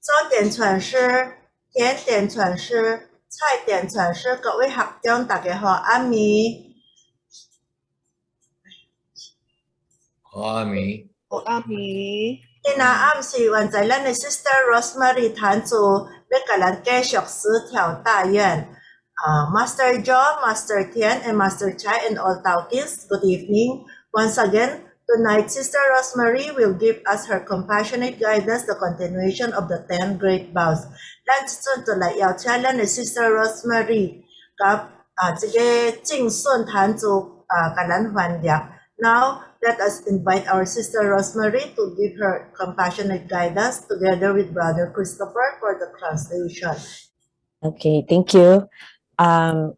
糕点传师、甜点传师、菜点传师各位学长大家好，暗暝。好，阿弥。阿弥。今仔暗时，原在咱的 Sister Rosemarie 坛主要甲咱继续四条大愿。Master John, Master Tian, and Master Chai, and all Taukins, good evening. Once again, tonight Sister Rosemarie will give us her compassionate guidance, the continuation of the 10 Great Vows. 咱即阵就来邀请咱的 Sister Rosemarie 甲这个敬顺坛主甲咱翻译。Now, let us invite our Sister Rosemarie to give her compassionate guidance together with Brother Christopher for the translation. Okay, thank you.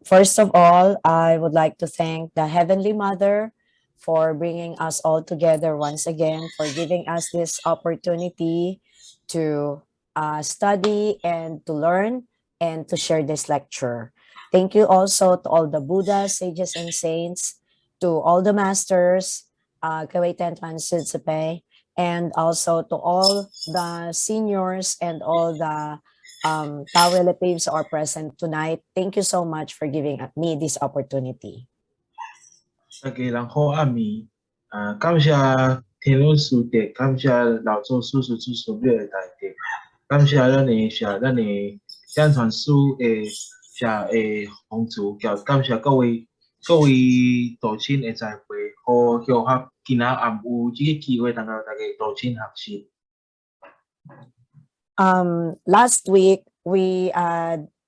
First of all, I would like to thank the Heavenly Mother for bringing us all together once again, for giving us this opportunity to study and to learn and to share this lecture. Thank you also to all the Buddhas, sages, and saints, to all the masters, Great Vows, and also to all the seniors and all the Tao relatives are present tonight. Thank you so much for giving me this opportunity. 大家人好，暗暝，感谢天龙师弟，感谢老祖叔叔祖叔庙的大德，感谢咱的宣传书的红主，感谢各位道亲的在会，好协合今仔暗有这个机会，大家道亲学习。Last week, we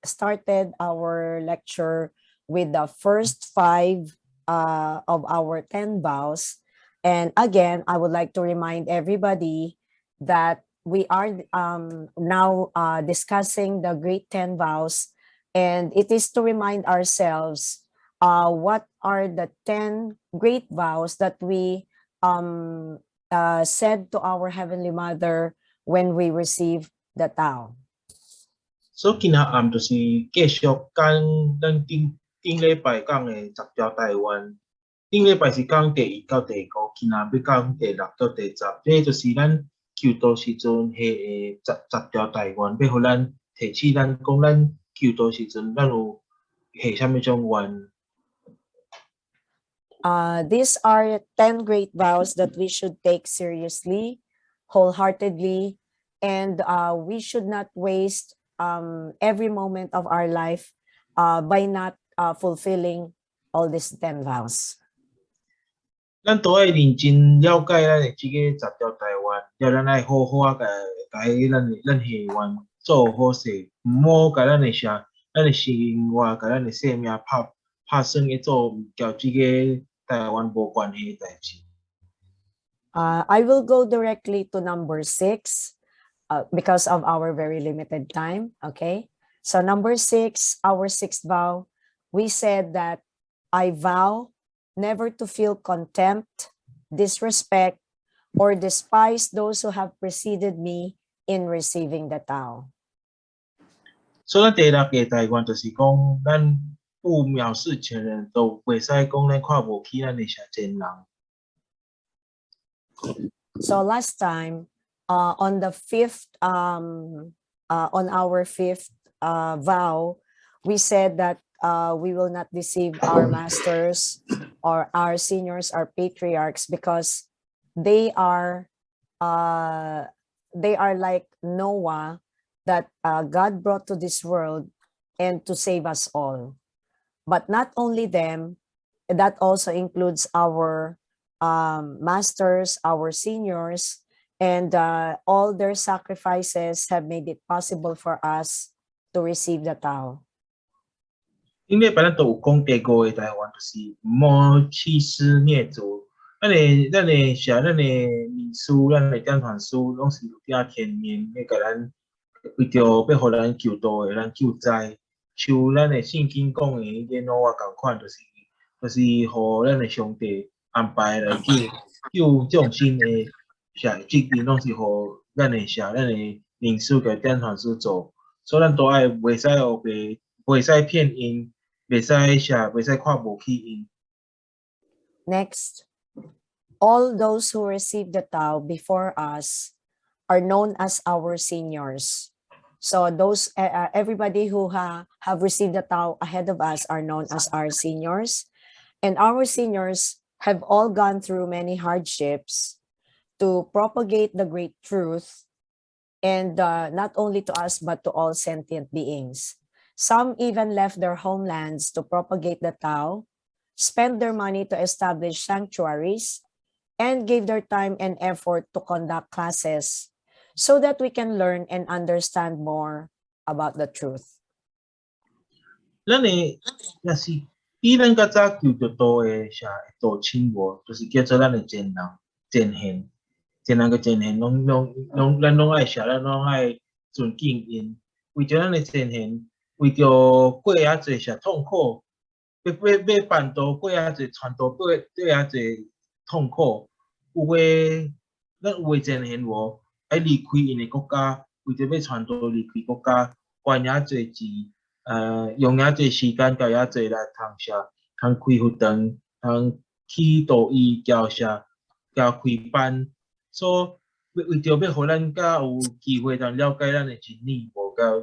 started our lecture with the first 5 of our 10 vows. And again, I would like to remind everybody that we are now discussing the Great 10 Vows. And it is to remind ourselves what are the 10 great vows that we said to our Heavenly Mother when we receive the Tao. So 今仔暗就是继续讲咱顶礼拜讲的10条台湾。顶礼拜是讲第1到第5，今仔要讲第6到第10。这就是咱求道时阵下的10条台湾，要互咱提起咱讲咱求道时阵，咱有下啥物种愿。These are 10 great vows that we should take seriously, wholeheartedly, and we should not waste every moment of our life by not fulfilling all these 10 vows. 咱都爱认真了解咱的这个10条台湾，了咱爱好好甲咱下愿做好事，毋好甲咱的生活、甲咱的生命拍算去做交这个台湾无关系的代志。I will go directly to number 6 because of our very limited time. Okay, so number 6, our 6th vow, we said that I vow never to feel contempt, disrespect, or despise those who have preceded me in receiving the Tao. 所以咱第6个台湾就是讲，咱不藐视前人，都袂使讲咱看无起咱的前人。So last time, on the 5th, on our 5th vow, we said that we will not deceive our masters or our seniors, our patriarchs, because they are like Noah that God brought to this world and to save us all. But not only them, that also includes our masters, our seniors, and all their sacrifices have made it possible for us to receive the Tao. 顶礼拜咱都有讲第5个台湾，就是莫弃师灭祖。咱的写咱的秘书、咱的典传书，拢是有点天命，要甲咱为着要互咱救度的，咱救灾。像咱的圣经讲的迄个挪亚共款，就是互咱的上帝安排来救众生的责任，拢是互咱的秘书甲典传书做。所以咱都爱袂使学白，袂使骗因。袂使看无起因。 Next, all those who received the Tao before us are known as our seniors. So those everybody who have received the Tao ahead of us are known as our seniors. And our seniors have all gone through many hardships to propagate the great truth, and not only to us, but to all sentient beings. Some even left their homelands to propagate the Tao, spent their money to establish sanctuaries, and gave their time and effort to conduct classes so that we can learn and understand more about the truth. 咱的若是比咱较早求得多的啥道亲无，就是叫做咱的前人前贤，前人个前贤，咱拢爱啥，咱拢爱尊敬因。为着咱的前贤，为着过遐济啥痛苦，要办道过遐济传道过遐济痛苦，咱有诶前贤无，爱离开因的国家，为着要传道离开国家，还遐济钱。用遐济时间，交遐济来通啥，通开学堂，通去导医教啥，教开班，所以为着要互咱甲有机会通了解咱的真理无，甲有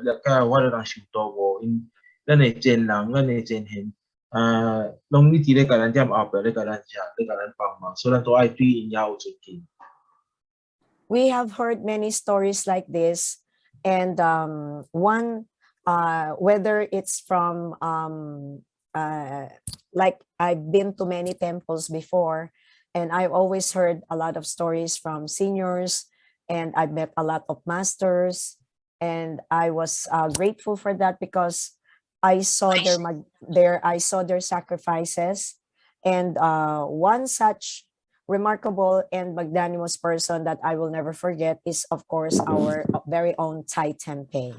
法度通受道无，因咱的前人，咱的前贤，拢一直咧甲咱踮后壁咧甲咱啥，咧甲咱帮忙，所以咱都爱对因也有尊敬。We have heard many stories like this, and one, whether it's from like I've been to many temples before, and I've always heard a lot of stories from seniors, and I've met a lot of masters, and I was grateful for that because I saw I saw their sacrifices, and one such remarkable and magnanimous person that I will never forget is, of course, our very own Tai Tempeh.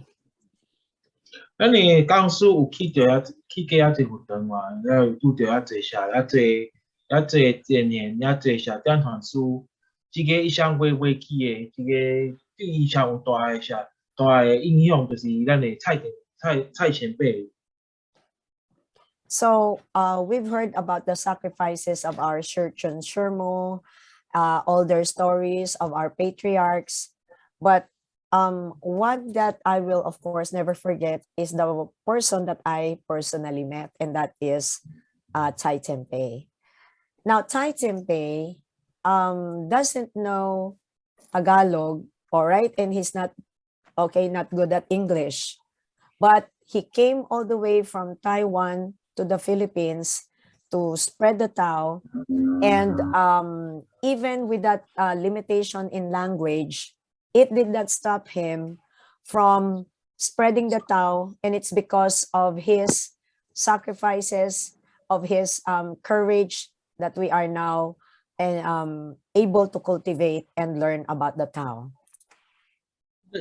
咱的讲师有去过遐济活动嘛，了有拄着遐济啥，遐济前贤，遐济啥点传师，即个一向袂去的，即个对伊上有大的啥大的影响，就是咱的蔡前辈。So we've heard about the sacrifices of our Shurchun Shurmu, all their stories of our patriarchs, but one that I will, of course, never forget is the person that I personally met, and that is Tai Tempeh. Now, Tai Tempeh doesn't know Tagalog, all right, and he's not good at English, but he came all the way from Taiwan to the Philippines to spread the Tao, and even with that limitation in language, it did not stop him from spreading the Tao, and it's because of his sacrifices, of his courage, that we are now able to cultivate and learn about the Tao.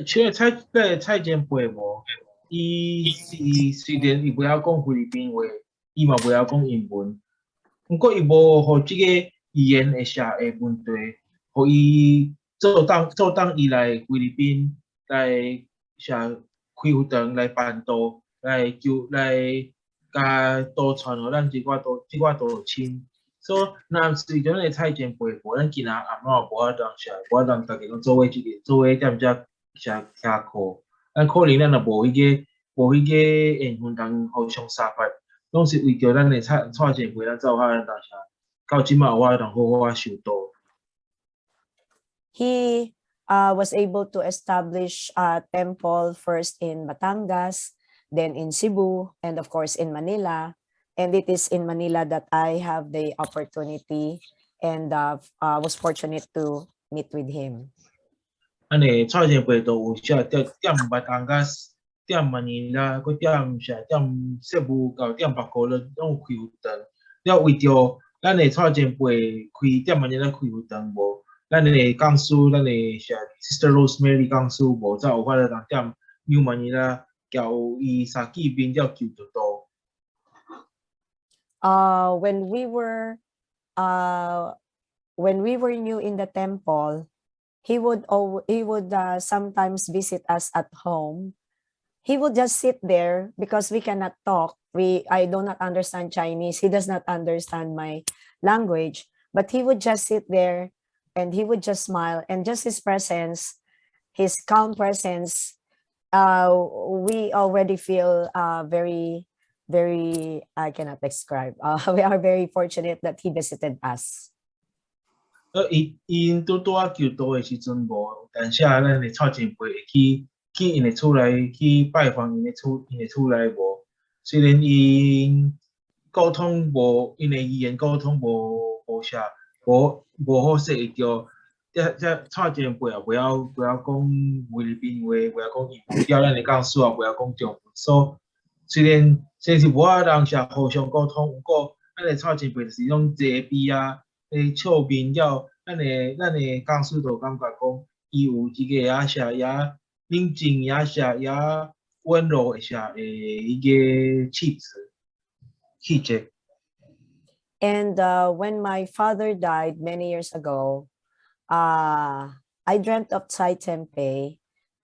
像蔡前辈无，伊虽然伊袂晓讲菲律宾话，伊嘛袂晓讲英文，不过伊无互即个语言的啥的问题，互伊做当伊来菲律宾来啥开学堂来办道，来甲道传互咱即寡道亲。所以，若是种个蔡前辈无，咱今仔暗仔无法当啥，无法当大家拢做伙踮遮啥听课，咱可能咱也无迄个缘分通互相相发，拢是为着咱的蔡前辈，咱才有法当啥，到即马有法当好好受道。He was able to establish a temple first in Batangas, then in Cebu, and of course in Manila. And it is in Manila that I have the opportunity and was fortunate to meet with him. 安尼蔡前辈都有啥踮巴东甲踮曼尼拉，佮踮啥踮涩武到踮北高咧，拢有开学堂。了为着咱的蔡前辈踮曼尼拉开学堂无，咱的讲师，咱的啥 Sister Rosemarie 讲师无，才有法度通踮纽曼尼拉交伊三见面了求得道。When we were new in the temple, he would sometimes visit us at home. He would just sit there because we cannot talk. I do not understand Chinese. He does not understand my language, but he would just sit there and he would just smile, and just his presence his calm presence, we already feel very, very, I cannot describe. We are very fortunate that he visited us. 因拄啊求道的时阵无，但是咱的蔡前辈会去因的厝内去拜访因的厝内无。虽然因沟通无，因的语言沟通无啥无好势，会着这蔡前辈也不要讲菲律宾话，不要讲英文，了咱的教师也不要讲中文。所虽然是无法人是互相沟通，不过咱的蔡前辈就是种坐边啊。笑面了，咱的讲师就感觉讲，伊有一个也是也冷静，也是也温柔的下一个气质。And when my father died many years ago, I dreamt of Tsai Tempeh,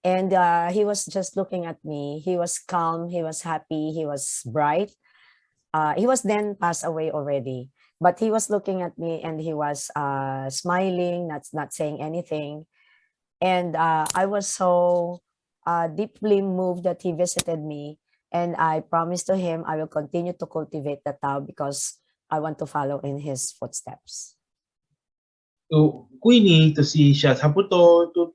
and he was just looking at me. He was calm, he was happy, he was bright. He was then passed away already, but he was looking at me and he was smiling, not saying anything. And I was so deeply moved that he visited me. And I promised to him I will continue to cultivate the Tao because I want to follow in his footsteps. 有几年就是差不多都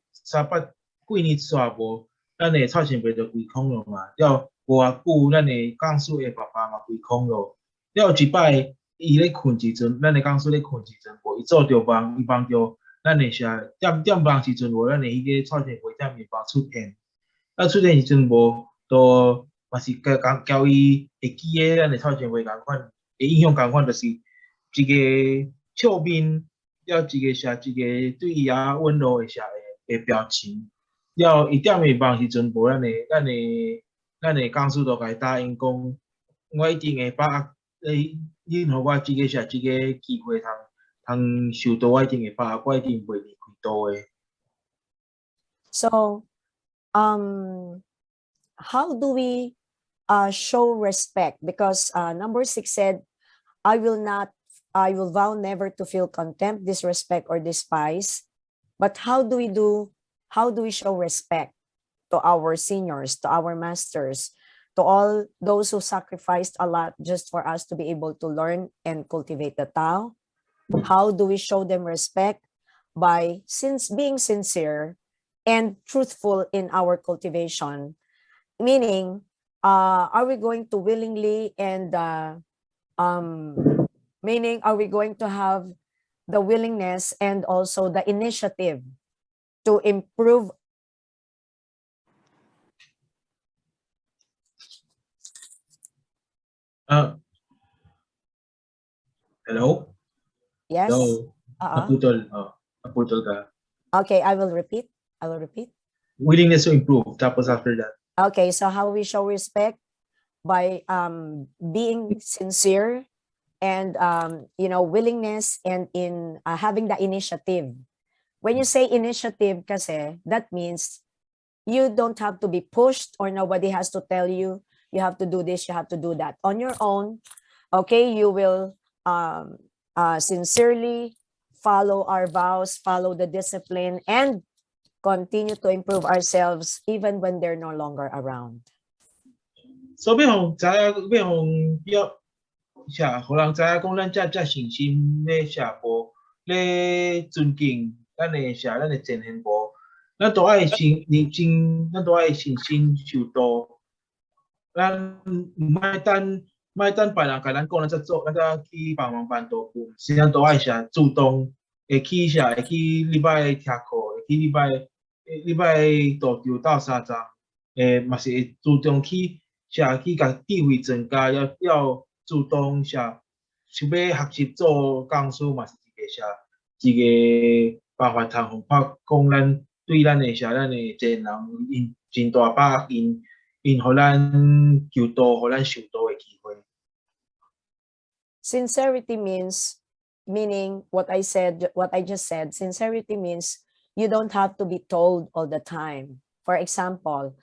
几年煞无，咱的蔡前辈就归空了嘛。了无偌久，咱的讲师的爸爸嘛归空了。了一摆，伊咧困时阵，咱的讲师咧困时阵，无伊做着梦，伊梦着咱的啥点梦时阵，无咱的迄个蔡前辈在面包出现。出现时阵无，都嘛是教伊会记诶，咱的蔡前辈共款，会影响共款，就是一个笑面。了一个对伊也温柔的表情，了伊点面梦时阵，无咱的讲师都甲伊答应讲，我一定会把你互我一个机会，通受到我一定会把我一定袂离开道的。So, how do we show respect? Because number 6 said, I will vow never to feel contempt, disrespect, or despise. But how do we show respect to our seniors, to our masters, to all those who sacrificed a lot just for us to be able to learn and cultivate the Tao? How do we show them respect? By being sincere and truthful in our cultivation. Meaning, are we going to willingly and meaning, are we going to have the willingness and also the initiative to improve? Hello? Yes. Hello? Naputol ka. Okay, I will repeat. Willingness to improve. Tapos after that. Okay, so how we show respect? By being sincere and willingness and in having the initiative. When you say initiative kasi, that means you don't have to be pushed or nobody has to tell you, you have to do this, you have to do that. On your own, okay, you will sincerely follow our vows, follow the discipline, and continue to improve ourselves even when they're no longer around. So 要知影，互人知影讲咱遮信心咧无咧尊敬咱的前贤无，咱都爱信心受道，咱莫等别人甲咱讲，咱才做，咱才去帮忙办道具，是咱都爱主动会去礼拜听课，会去礼拜道场斗相争，嘛是会主动去甲智慧增加，要主动想要学习做讲师，嘛是一个办法，通讲咱对咱的前人因真大把因互咱求道，互咱受道的机会。Sincerity meaning what I just said. Sincerity means you don't have to be told all the time. For example,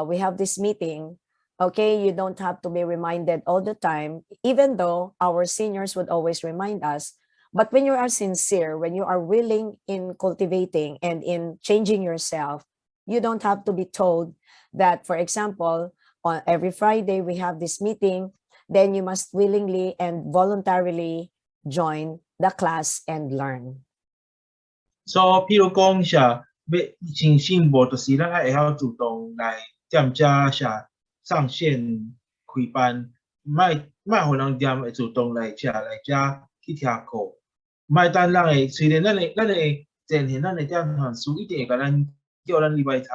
we have this meeting. Okay, you don't have to be reminded all the time, even though our seniors would always remind us. But when you are sincere, when you are willing in cultivating and in changing yourself, You don't have to be told that, for example, on every Friday we have this meeting, then you must willingly and voluntarily join the class and learn. So 譬如讲下，要新生活就是咱爱会晓主动来踮遮下上线开班，莫互人踮会主动来遮去听课，莫等咱会虽然咱会前现咱会踮传书，一定会甲咱叫咱礼拜听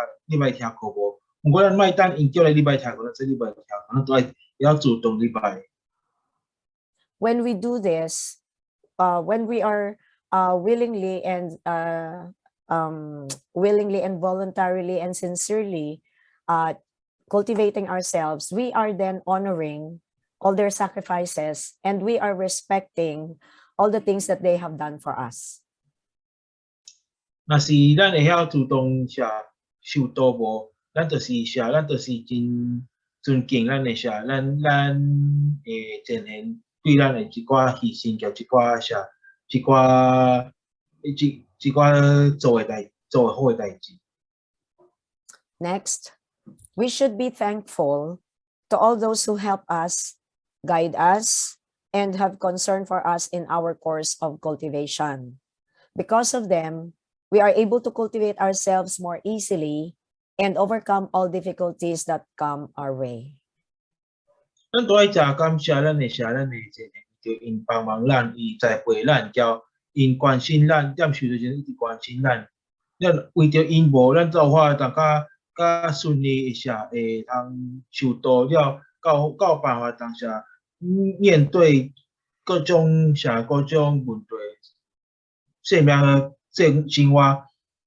课无？毋过咱莫等因叫咱礼拜听课，咱说礼拜听课，咱都会晓主动礼拜。When we do this, when we are willingly and voluntarily and sincerely cultivating ourselves, we are then honoring all their sacrifices, and we are respecting all the things that they have done for us. 若是咱会晓主动受导无，咱就是真尊敬咱的咱会前现对咱的一寡牺牲，甲一寡做好的代志。Next, we should be thankful to all those who help us, guide us, and have concern for us in our course of cultivation. Because of them, we are able to cultivate ourselves more easily and overcome all difficulties that come our way. 咱都爱诚感谢咱的前现，就因帮忙咱，伊栽培咱，交因关心咱，踮受着时一直关心咱。咱为着因无，咱做法当较顺利会通受导了，到办法当下面对各种问题，生命的生活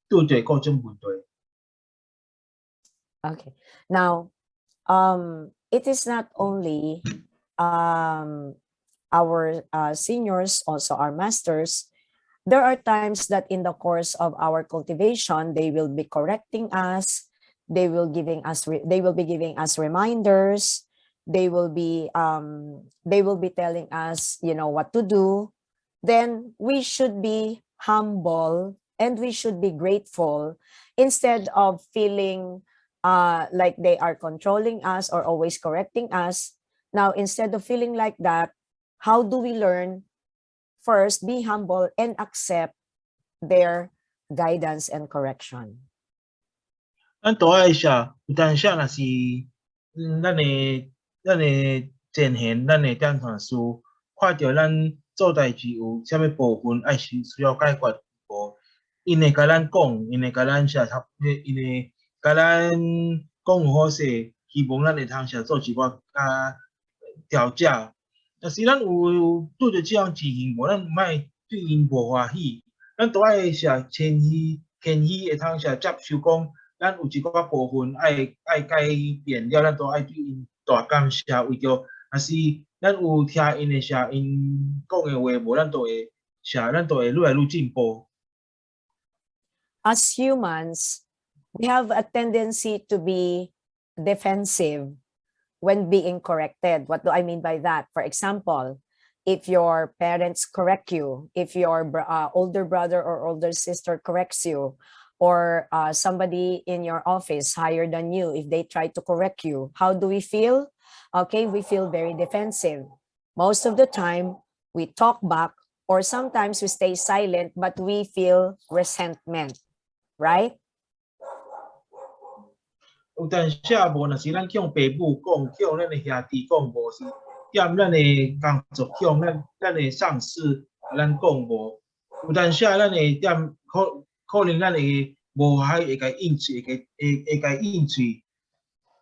拄着各种问题。Okay. Now, it is not only our seniors, also our masters. There are times that in the course of our cultivation, they will be correcting us. They will be giving us reminders. They will be telling us, what to do. Then we should be humble and we should be grateful instead of feeling like they are controlling us or always correcting us. Now, instead of feeling like that, how do we learn? First, be humble and accept their guidance and correction. 咱都爱有当下若是咱的前现，咱的点传师，看到咱做代志有啥物部分需要解决无，因会甲咱讲，因会甲咱因会甲咱讲有好势，希望咱会通做一寡调整。若是咱有拄着这样情形无，咱莫对因无欢喜，咱都爱谦虚会通接受讲。咱有一寡部分爱改变了，咱都爱对因大感谢。为着若是咱有听因的因讲的话无，咱都会愈来愈进步。As humans, we have a tendency to be defensive when being corrected. What do I mean by that? For example, if your parents correct you, if your older brother or older sister corrects you, or somebody in your office higher than you, if they try to correct you, how do we feel? Okay, we feel very defensive. Most of the time, we talk back, or sometimes we stay silent, but we feel resentment, right? 有当下无，若是咱向爸母讲，向咱的兄弟讲，无是踮咱的工作向咱的上司咱讲无，有当下咱会踮可能咱会无会甲应嘴，会甲应嘴，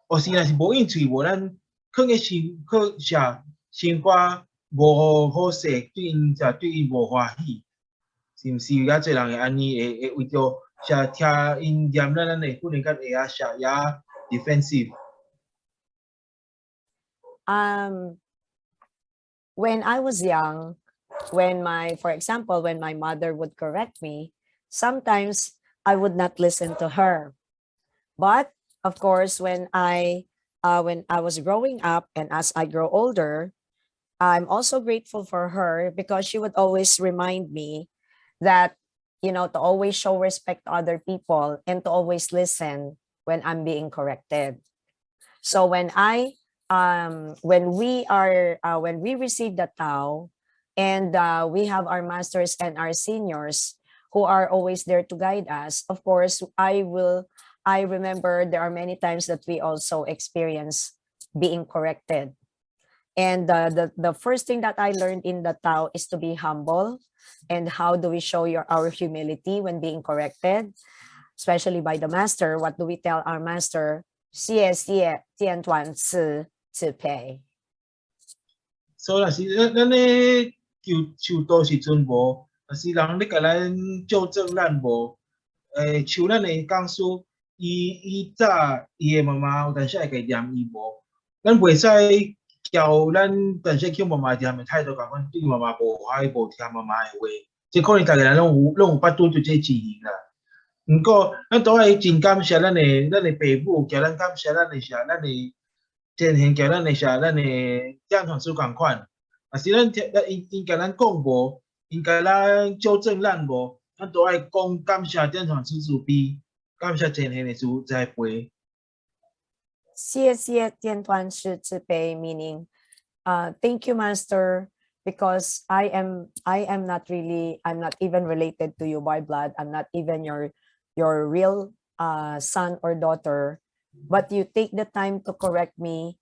或是若是无应嘴无，咱可能生活无好势，对因无欢喜，是毋是？有遮侪人会安尼，会为着听因念咱会可能较会defensive。When I was young, for example, when my mother would correct me, sometimes I would not listen to her. But of course, when I was growing up and as I grow older, I'm also grateful for her because she would always remind me that, to always show respect to other people and to always listen when I'm being corrected. So when we receive the Tao, and we have our masters and our seniors who are always there to guide us, of course, I remember there are many times that we also experience being corrected. And the first thing that I learned in the Tao is to be humble. And how do we show our humility when being corrected, especially by the master? What do we tell our master? 谢谢见短次自培. So 若是咱咧受道时阵无，若是人咧甲咱纠正咱无，像咱的讲师，伊早伊的妈妈有当时会甲念伊无，咱袂使叫咱当时叫妈妈念的态度，共款对妈妈无欢喜，无听妈妈的话，即可能逐个人拢有捌拄着这情形啦。毋过，咱都爱真感谢咱的爸母，叫咱感谢咱的前贤，叫咱正传师共款。若是因甲咱讲无，因甲咱纠正咱无，咱都爱讲感谢正传师慈悲，感谢前贤的栽培。谢谢见短次自培 meaning, thank you, Master, because I'm not even related to you by blood. I'm not even your real son or daughter, but you take the time to correct me,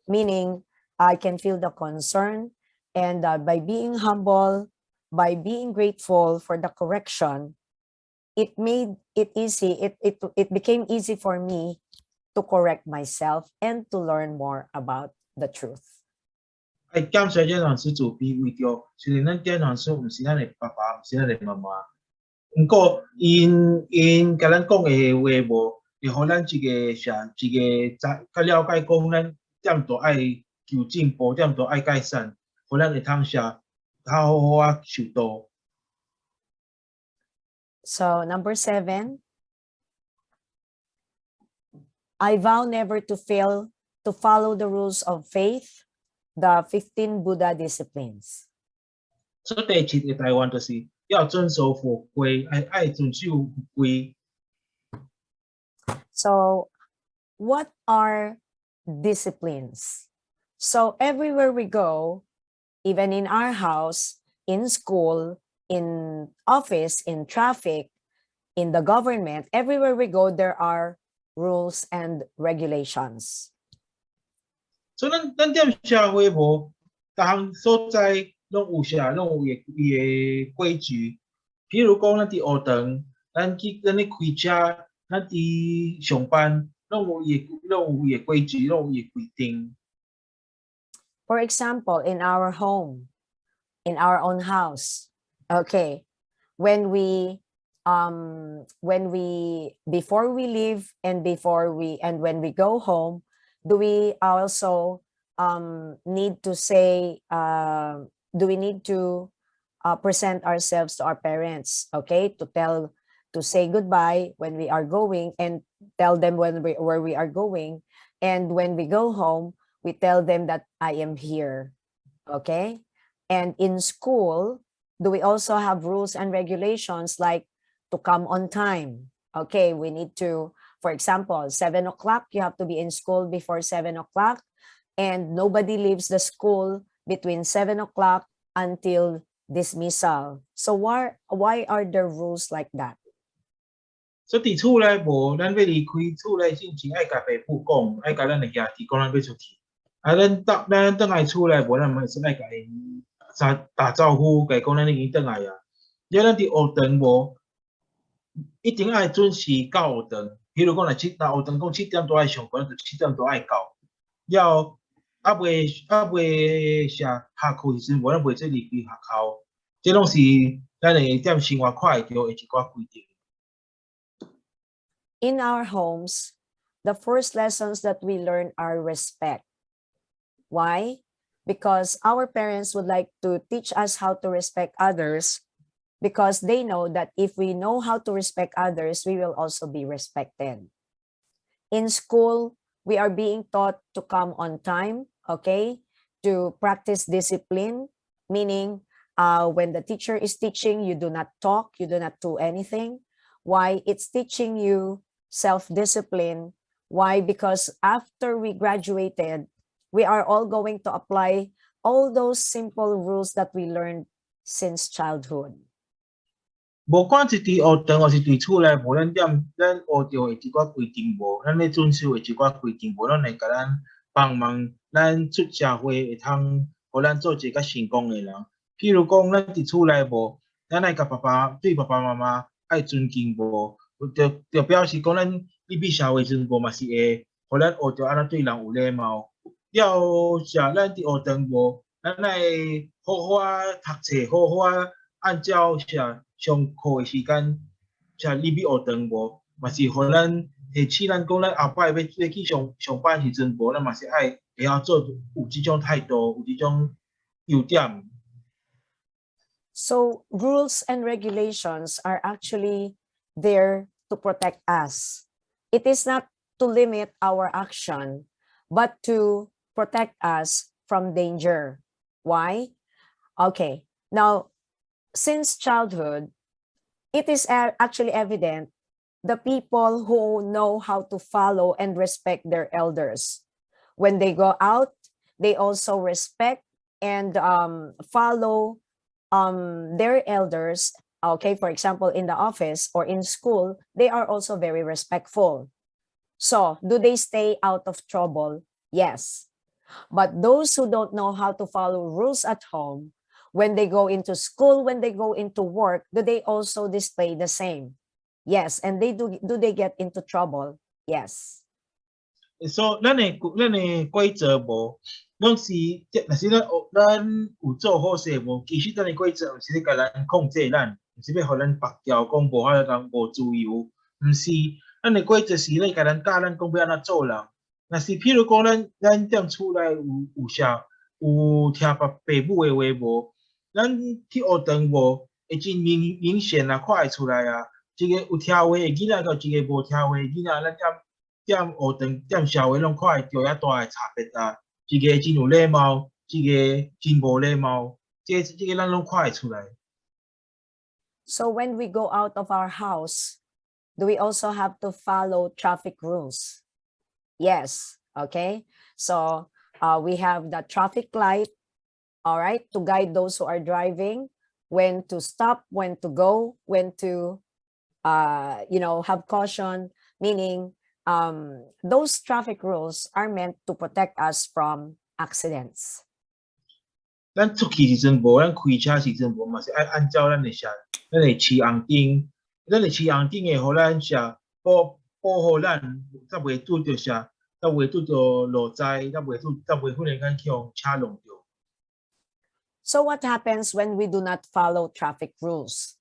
meaning I can feel the concern, and by being humble, by being grateful for the correction, it made it easy. It became easy for me to correct myself and to learn more about the truth. 爱感谢正传师慈悲，为着虽然咱正传师毋是咱的爸爸，毋是咱的妈妈，毋过因甲咱讲的话无，会互咱一个较了解讲咱点都爱求进步，点都爱改善，互咱会通较好好啊受道。So number 7, I vow never to fail to follow the rules of faith, the 15 Buddha disciplines. 所以第7个台湾就是要遵守佛规，爱遵守佛规。So what are disciplines? So everywhere we go, even in our house, in school, in office, in traffic, in the government, everywhere we go, there are rules and regulations. 所以咱踮社会无，逐项所在拢有伊的规矩。譬如讲，咱伫学堂，咱咧开车，咱伫上班，拢有伊的规矩，拢有伊的规定。For example, in our home, in our own house, okay, when we before we leave and when we go home, do we also need to say, do we need to present ourselves to our parents, okay, to say goodbye when we are going, and tell them where we are going, and when we go home, we tell them that I am here, okay? And in school, do we also have rules and regulations like to come on time? Okay, we need to, for example, 7 o'clock, you have to be in school before 7 o'clock, and nobody leaves the school between 7 o'clock until dismissal. So why are there rules like that? 所以伫厝内无，咱要离开厝内之前，爱甲爸母讲，爱甲咱的兄弟讲，咱要出去。啊，咱倒来厝内无，咱嘛是爱甲因打招呼，甲伊讲咱已经倒来啊。了咱伫学堂无，一定爱准时到学堂。譬如讲，若学堂讲7点多爱上课，就7点多爱到。了啊未下课时阵，无咱袂使离开学校。这拢是咱的踮生活快着的一寡规定。In our homes, the first lessons that we learn are respect. Why? Because our parents would like to teach us how to respect others, because they know that if we know how to respect others, we will also be respected. In school, we are being taught to come on time, okay? To practice discipline, meaning when the teacher is teaching, you do not talk, you do not do anything. Why? It's teaching you self-discipline. Why? Because after we graduated, we are all going to apply all those simple rules that we learned since childhood. 无管是伫学堂或是伫厝内，无咱学着的一寡规定无，咱咧遵守的一寡规定无，咱会甲咱帮忙，咱出社会会通，互咱做一个较成功的人。譬如讲，咱伫厝内无，咱爱甲对爸爸妈妈爱尊敬无，就表示讲咱入去社会时阵无嘛是会，互咱学着安怎对人有礼貌。了啥，咱伫学堂无，咱爱好好啊读册，好好啊按照啥。上课的时间，像入去学堂无，嘛是互咱提醒咱讲，咱后摆要去上班时阵无，咱嘛是爱会晓做有即种态度，有即种优点。So rules and regulations are actually there to protect us. It is not to limit our action, but to protect us from danger. Why? Okay, now, since childhood, it is actually evident the people who know how to follow and respect their elders. When they go out, they also respect and follow their elders. Okay, for example, in the office or in school, they are also very respectful. So, do they stay out of trouble? Yes. But those who don't know how to follow rules at home, when they go into school, when they go into work, do they also display the same? Yes. And do they get into trouble? Yes. So 咱的规则无，拢是若是咱有做好势无，其实咱的规则毋是咧甲咱控制咱，毋是要互咱绑掉，讲无法通无自由，毋是。咱的规则是咧甲咱教咱讲要安怎做人。若是譬如讲咱踮厝内有啥有听父母的话无，咱去学堂无会真明显啊，看会出来啊。一个有听话的囡仔，甲一个无听话的囡仔，咱踮学堂、踮社会拢看会着遐大的差别啊。一个真有礼貌，一个真无礼貌，这个咱拢看会出来。So when we go out of our house, do we also have to follow traffic rules? Yes. Okay. So we have the traffic light, all right, to guide those who are driving, when to stop, when to go, when to, have caution, meaning those traffic rules are meant to protect us from accidents. 咱出去时阵无，咱开车时阵无，嘛是爱按照咱的啥，咱的骑红灯，咱的骑红灯会互咱啥保护咱，才袂拄着啥，才袂拄着路灾，才袂忽然间去互车弄着。So what happens when we do not follow traffic rules?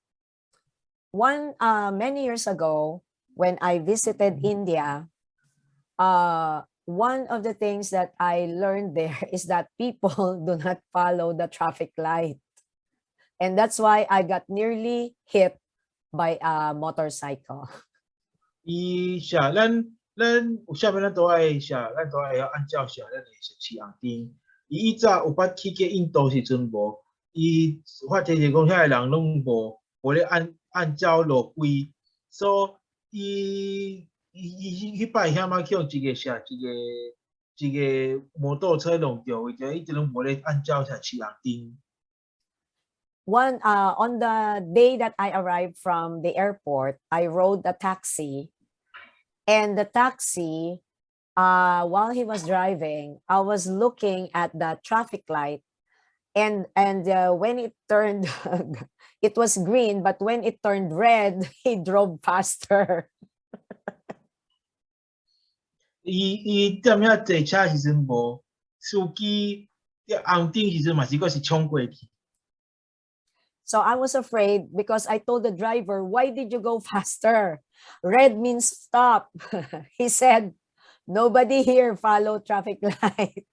Many years ago, when I visited India, one of the things that I learned there is that people do not follow the traffic light. And that's why I got nearly hit by a motorcycle. 啥，咱有啥物咱都爱啥，咱都爱晓按照啥，咱会骑红灯。以早有捌去印度时阵无，发现是讲遐个人拢无咧按照路规，所以迄摆遐嘛去用一个啥一个摩托车弄着，为着伊直拢无咧按照啥骑红灯。On the day that I arrived from the airport, I rode a taxi, and the taxi, while he was driving, I was looking at the traffic light, and when it turned, it was green, but when it turned red, he drove faster. 伊踮遐坐车时阵无，司机红灯时阵嘛是阁是冲过去。So I was afraid because I told the driver, "Why did you go faster? Red means stop." He said, "Nobody here follow traffic light."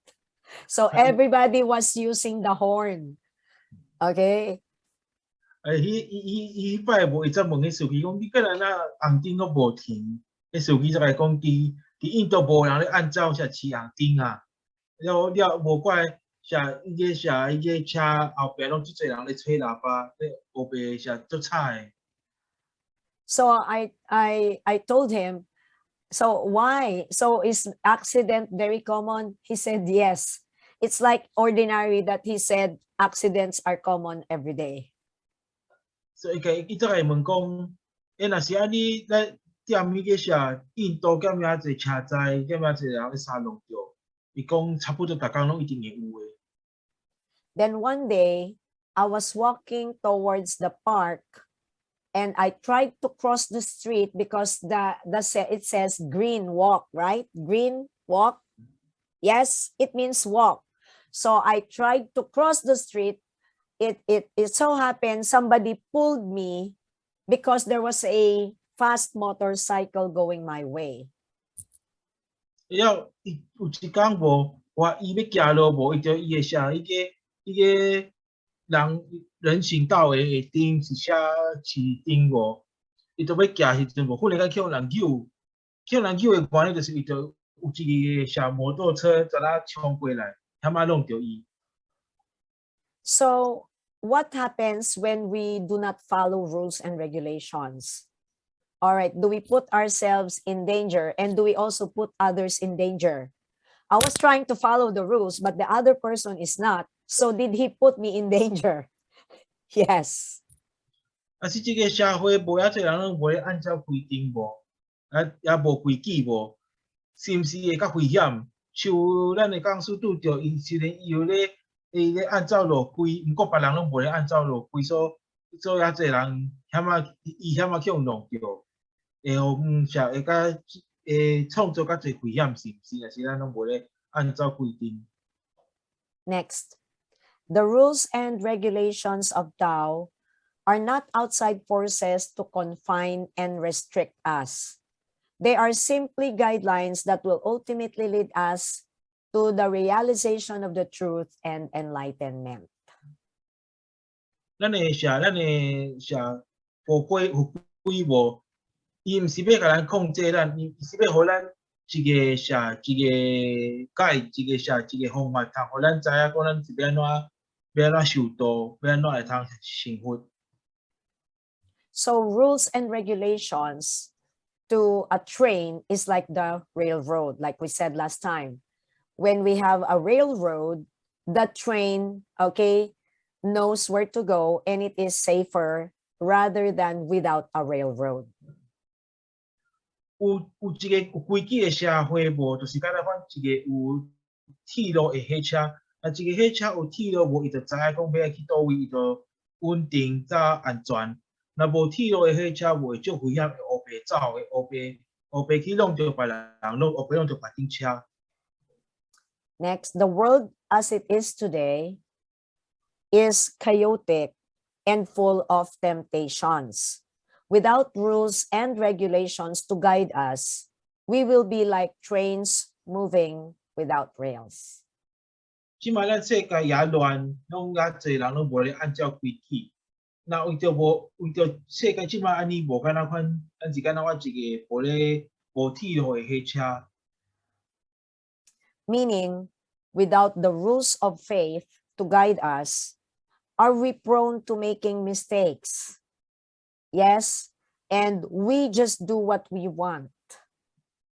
So everybody was using the horn. Okay. 伊摆无会再问迄司机讲，你个人那红灯阁无停？迄司机才来讲，伫印度无人咧按照啥骑红灯啊，了无怪。伊个车后壁拢即侪人咧吹喇叭，咧后壁啥足吵诶。So I told him, So why? So is accident very common? He said yes. It's like ordinary that he said accidents are common every day. So 伊则会问讲，若是安尼，咱踮迄个啥印度减遐济车灾，减遐济人咧杀弄着，伊讲差不多逐工拢一定会有诶。 Then one day, I was walking towards the park and I tried to cross the street because it says green walk, right? Green walk. Yes, it means walk. So I tried to cross the street. It so happened somebody pulled me because there was a fast motorcycle going my way. 了，伊有一工无，伊要行路无，伊就伊会啥？伊个人行道诶下顶是写市顶无，伊就要行时阵无，忽然间叫人救诶原因就是伊就有一个啥摩托车在那冲过来，他妈弄着伊。 So what happens when we do not follow rules and regulations? All right, do we put ourselves in danger and do we also put others in danger? I was trying to follow the rules, but the other person is not. So did he put me in danger? Yes. 啊，是即个社会无遐侪人拢无咧按照规定无，也无规矩无，是毋是会较危险？像咱会讲拄着伊虽然伊有咧按照路规，毋过别人拢无咧按照路规，所遐侪人险去互弄着，会互会甲创造较侪危险，是毋是？若是咱拢无咧按照规定。 Next, the rules and regulations of Tao are not outside forces to confine and restrict us. They are simply guidelines that will ultimately lead us to the realization of the truth and enlightenment. 咱会法规无，伊毋是要甲咱控制咱，伊是要互咱一个方法，通互咱知影讲咱是要安怎受道，要安怎会通成佛。 So rules and regulations to a train is like the railroad, like we said last time. When we have a railroad, the train, okay, knows where to go and it is safer rather than without a railroad. 有一个有规矩的社会无，就是敢若款一个有铁路的火车，啊，一个火车有铁路无，伊就知影讲要去倒位，伊就稳定早安全。若无铁路的火车，会足危险，会乌白走，会乌白去弄着别人，乌白弄着别顶车。 Next, the world as it is today is chaotic and full of temptations. Without rules and regulations to guide us, we will be like trains moving without rails. 即摆咱世界也乱，拢遐侪人拢无咧按照规矩。那为着世界即摆安尼无敢若款，咱是敢若我一个无铁路的火车。 Meaning, without the rules of faith to guide us, are we prone to making mistakes? Yes, and we just do what we want.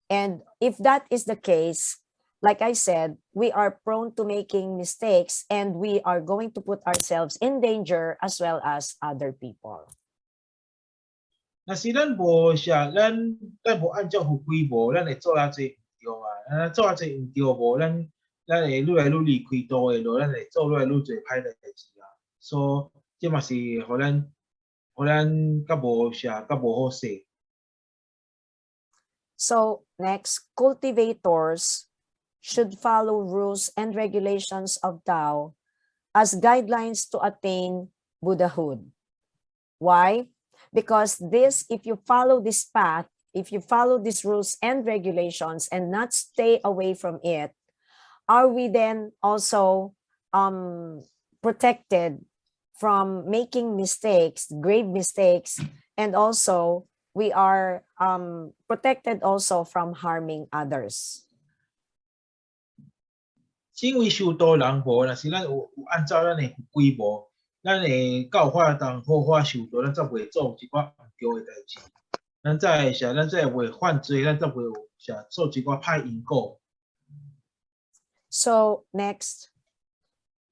And if that is the case, like I said, we are prone to making mistakes and we are going to put ourselves in danger as well as other people. 若是咱无无按照法规无，咱会做遐济毋对啊！做遐济毋对无，咱会愈来愈离开道的路，咱会做愈来愈侪歹代志啊！所以这嘛是互咱较无好势。 So next, cultivators should follow rules and regulations of Tao as guidelines to attain Buddhahood. Why? Because if you follow this path, if you follow these rules and regulations and not stay away from it, are we then also protected from making mistakes, grave mistakes, and also we are protected also from harming others. 因为修道人无，若是咱有按照咱的法规无，咱会教法当好法修道，咱则袂做一寡毋对的代志。咱才会犯罪，咱才会做一寡歹因果。 So next,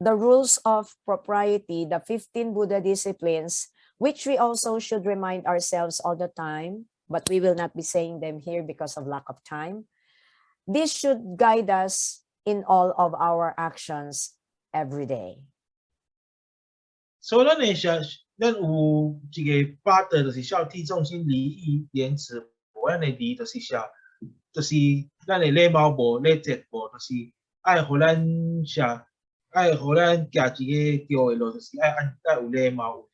the rules of propriety, the 15 Buddha disciplines, which we also should remind ourselves all the time, but we will not be saying them here because of lack of time. This should guide us in all of our actions every day. 所以咱有一个八德，就是孝悌众心、礼义廉耻。咱的礼就是就是咱的礼貌无、礼节无，就是爱互咱爱互咱行一个对的路，就是爱有礼貌、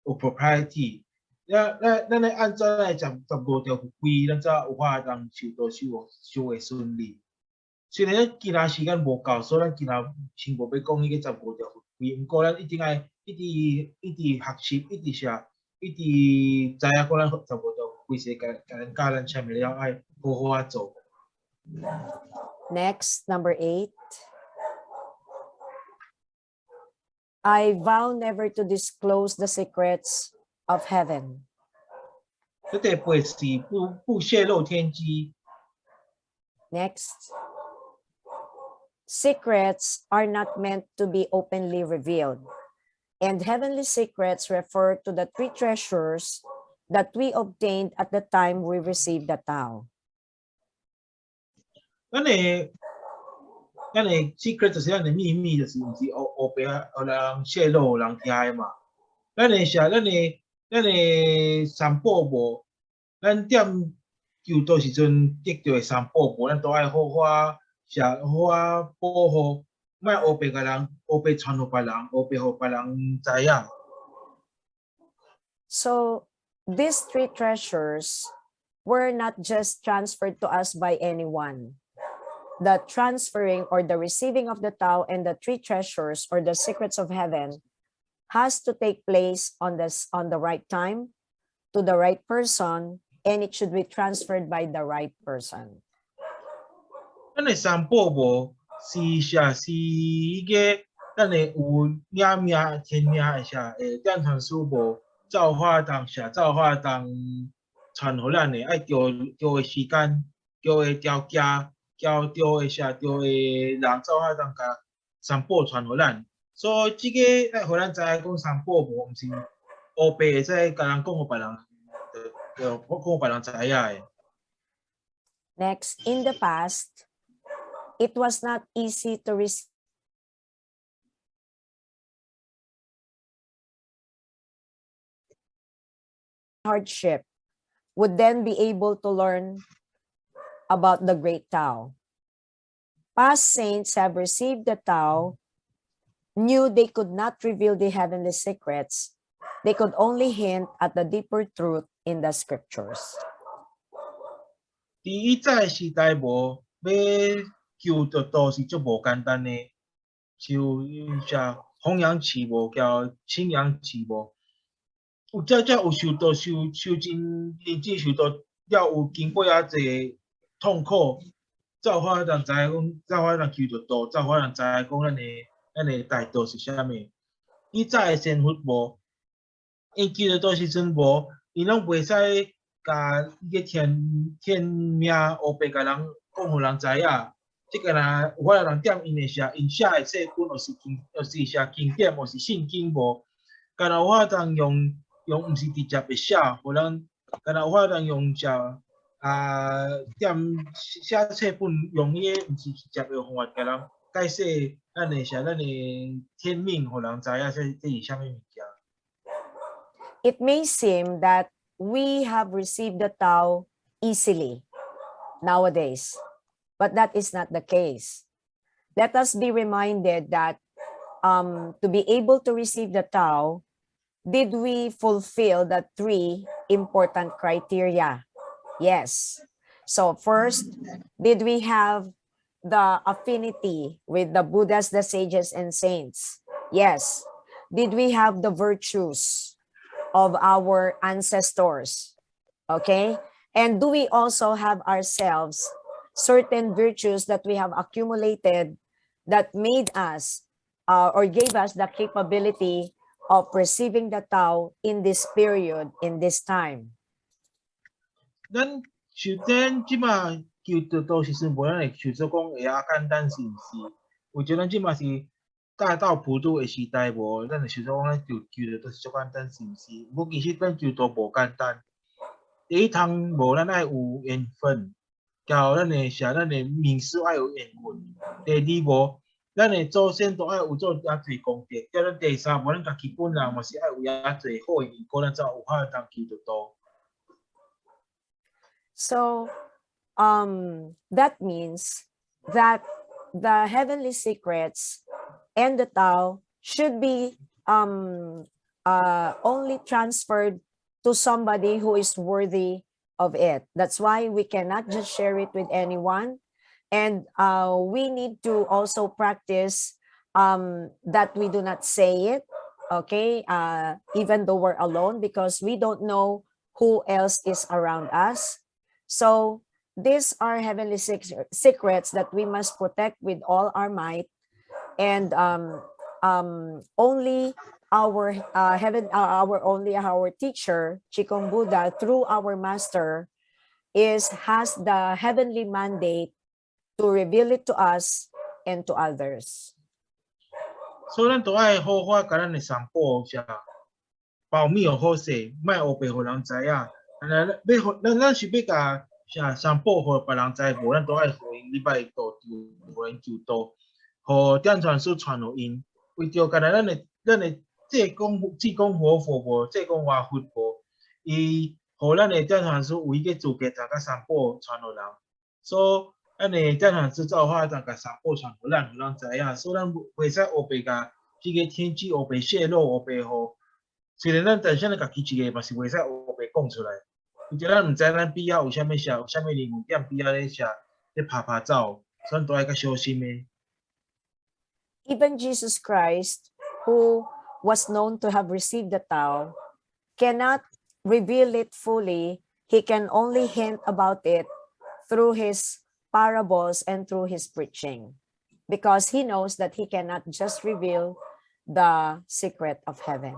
有 propriety。咱咧按照咱的15条法规，咱才有法通修会顺利。虽然咱今仔时间无够，所以咱今仔先无要讲迄个15条法规，毋过咱一定爱一直学习，一直知影讲咱15条法规是甲咱签的了，爱好好啊做。 Next, number 8. I vow never to disclose the secrets of heaven. 这第8是不泄露天机。 Next, secrets are not meant to be openly revealed, and heavenly secrets refer to the 3 treasures that we obtained at the time we received the Tao. 咱的 secret 就是咱的秘密，就是毋是黑白互人泄露、人听的嘛。咱的三宝物，咱点求道时阵得到的三宝物，咱都爱好好保护，莫黑白传互别人，黑白互别人知影。 So these 3 treasures were not just transferred to us by anyone. The transferring or the receiving of the Tao and the 3 treasures or the secrets of heaven has to take place on the right time, to the right person, and it should be transferred by the right person. 咱的三宝物是迄个咱的有领命天命的点传师无造化当造化当传互咱的，爱对的时间、对的条件、对的人，造化当甲三宝传互咱。所以即个爱互咱知影讲三宝无毋是黑白会使甲人讲互别人，讲互别人知影的。 Next, in the past, it was not easy to receive hardship, would then be able to learn about the great Tao. Past saints have received the Tao, knew they could not reveal the heavenly secrets. They could only hint at the deeper truth in the scriptures. 伫以前的时代无要求得道是足无简单的，像弘扬慈无叫清扬慈无，有有受到受真认真受到了，有经过遐济痛苦，才有法通知影讲，才有法通求得道，才有法通知影讲咱的大道是啥物。以前的仙佛无，因求得道时阵无，伊拢袂使。 甲伊个天命黑白甲人讲互人知影，即个若有法人点因的因写的册本，或是写经典，或是圣经无，敢若有法通用毋是直接的写，互人敢若有法通用点写册本，用迄个毋是直接的方法甲人解释咱的天命，互人知影这是啥物物件。 It may seem that we have received the Tao easily nowadays, but that is not the case. Let us be reminded that to be able to receive the Tao, did we fulfill the 3 important criteria? Yes. So first, did we have the affinity with the Buddhas, the sages, and saints? Yes. Did we have the virtues of our ancestors? Okay. And do we also have ourselves certain virtues that we have accumulated that made us or gave us the capability of receiving the Tao in this period, in this time? 咱首先即马求得到时阵，无咱会想做讲会较简单是毋是？为着咱即马是大道普渡的时代无，咱会想做讲咱求得都是足简单是毋是？不过其实咱求道无简单。第一趟无咱爱有缘分，交咱的咱的名师爱有缘分。第二无，咱的祖先都爱有做遐侪功德。叫咱第三无，咱家己本人嘛是爱有遐侪好的因果，咱才有法通求得到。So, that means that the heavenly secrets and the Tao should be only transferred to somebody who is worthy of it. That's why we cannot just share it with anyone. And we need to also practice that we do not say it, okay, even though we're alone, because we don't know who else is around us. So these are heavenly secrets that we must protect with all our might. And only our teacher, Chikong Buddha, through our master, has the heavenly mandate to reveal it to us and to others. 所以咱都爱好法甲咱的三宝啥保密好势，莫黑白互人知影。咱是要甲啥三宝互别人知，无咱都爱互因礼拜道互因求道，互点传书传互因，为着干咱的济公活佛无，济公活佛无，伊互咱的点传书有伊个资格，大甲三宝传互人，所以。咱的点传师造化，咱甲三宝传互人知影，所以咱袂使黑白甲即个天机黑白泄露，黑白互。虽然咱但是咱家己一个嘛是袂使黑白讲出来，为着咱毋知咱边仔有啥物事，有啥物灵魂点边仔咧啥咧拍走，所以咱都爱较小心诶。Even Jesus Christ, who was known to have received the Tao, cannot reveal it fully. He can only hint about it through his parables and through his preaching, because he knows that he cannot just reveal the secret of heaven.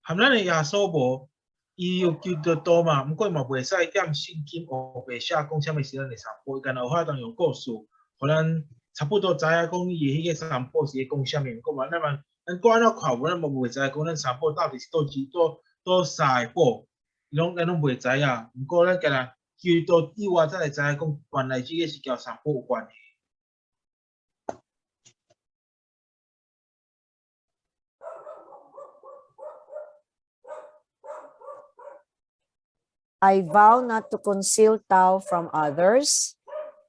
含咱的耶稣无，伊有求得道嘛，毋过嘛袂使点圣经黑白写讲啥物是咱的三宝，伊干有法当用故事，互咱差不多知影讲伊的迄个三宝是咧讲啥物。毋过嘛，咱搁安怎看无，咱嘛袂知讲咱三宝到底是倒三个宝，咱拢袂知影。毋过咱干求道以外，才会知影讲原来即个是交三宝有关系。I vow not to conceal Tao from others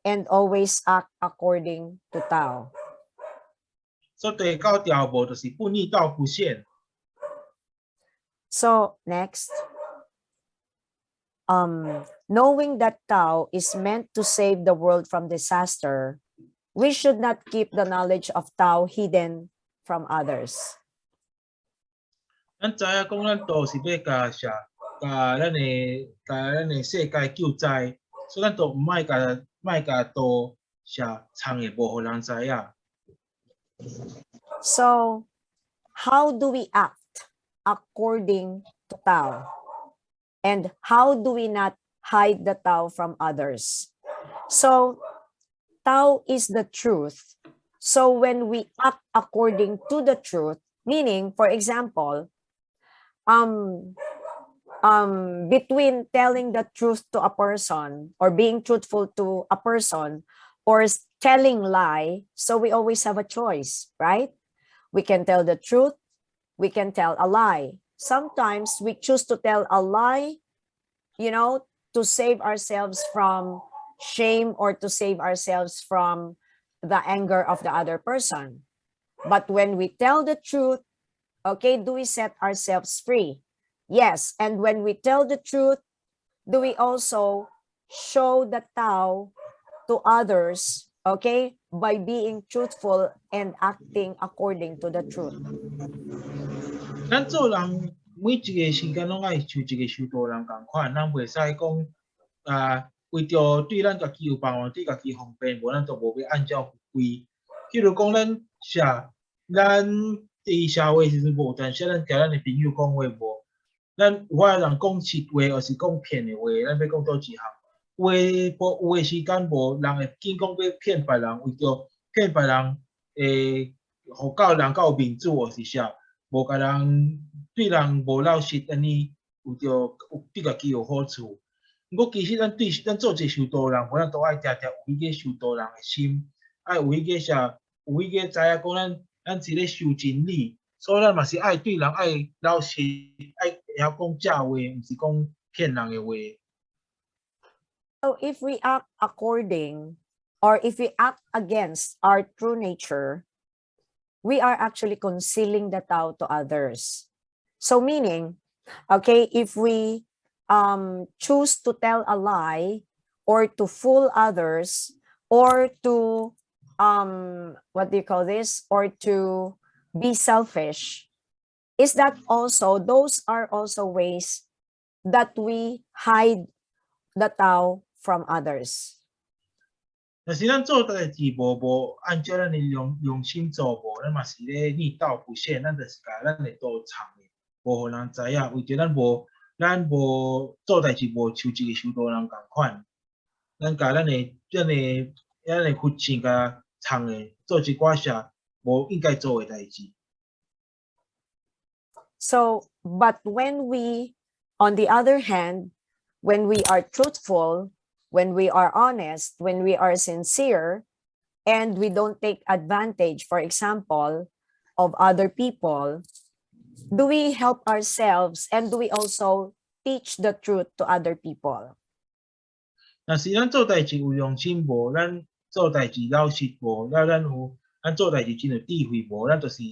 and always act according to Tao. 所以第九条无就是不逆道不现。So next, knowing that Tao is meant to save the world from disaster, we should not keep the knowledge of Tao hidden from others. 咱知影讲咱道是要甲啥，甲咱的世界救灾，所以咱都毋爱甲道啥藏诶，无互人知影。So, how do we act according to Tao? And how do we not hide the Tao from others? So, Tao is the truth. So when we act according to the truth, meaning, for example, between telling the truth to a person or being truthful to a person or telling lie, so we always have a choice, right? We can tell the truth, we can tell a lie. Sometimes we choose to tell a lie, to save ourselves from shame or to save ourselves from the anger of the other person. But when we tell the truth, okay, do we set ourselves free? Yes. And when we tell the truth, do we also show the Tao to others, okay, by being truthful and acting according to the truth? 咱做人每一个时间拢爱像一个修道人共款，咱袂使讲为着对咱家己有帮忙，对家己方便，无咱就无要按照规矩。譬如讲咱伫社会时阵无，但是咱甲咱的朋友讲话无，咱有法人讲实话，或是讲骗的话，咱要讲倒一项。有诶时间无人会见讲要骗别人，为着骗别人，互人有面子，或是啥，无甲人对人无老实，安尼有着对家己有好处。毋过其实咱做一个修道人，咱都爱常常有迄个修道人诶心，爱有迄个啥，有迄个知影讲咱是咧修真理，所以咱嘛是爱对人爱老实，爱会晓讲假话，毋是讲骗人诶话。So if we act according, or if we act against our true nature, we are actually concealing the Tao to others. So meaning, okay, if we choose to tell a lie or to fool others or to what do you call this, or to be selfish, is that also, those are also ways that we hide the Tao from others. 但是咱做代志无按照咱的良心做无，咱嘛是咧逆道不显，咱就是甲咱的道藏的，无互人知影。为着咱无做代志无像一个修道人共款，咱甲咱的佛性甲藏的，做一寡啥无应该做的代志。So, but when we, on the other hand, when we are truthful, when we are honest, when we are sincere, and we don't take advantage, for example, of other people, do we help ourselves and do we also teach the truth to other people? 但是咱做代志有良心无，咱做代志老实无，咱做代志真有智慧无，咱就是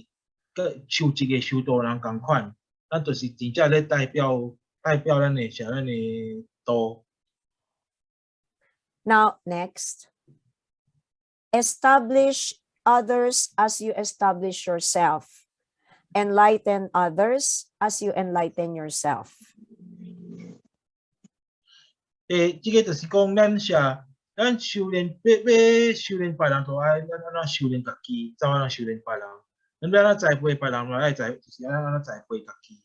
像一个修道人共款，咱就是真正咧代表咱的道。Now, next, establish others as you establish yourself. Enlighten others as you enlighten yourself. 这个就是讲咱修炼要修炼别人，就爱咱安怎修炼家己，怎安怎修炼别人。咱要安怎栽培别人，嘛爱就是安怎栽培家己。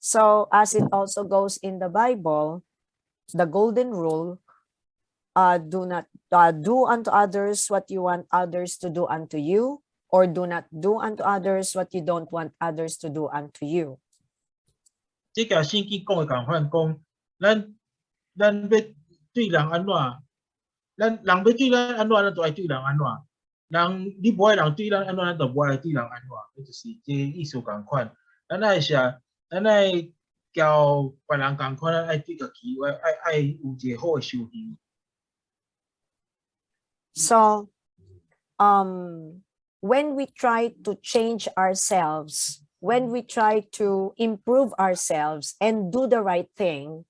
So, as it also goes in the Bible, the golden rule, do not do unto others what you want others to do unto you, or do not do unto others what you don't want others to do unto you. 这个圣经讲的共款讲，咱要对人安怎，人要对咱安怎，咱就爱对人安怎。你无爱人对咱安怎，咱就无爱对人安怎，就是这意思共款。咱爱啥？咱爱交别人共款，咱爱对家己，爱有一个好的修行。So, when we try to change ourselves, when we try to improve ourselves and do the right thing,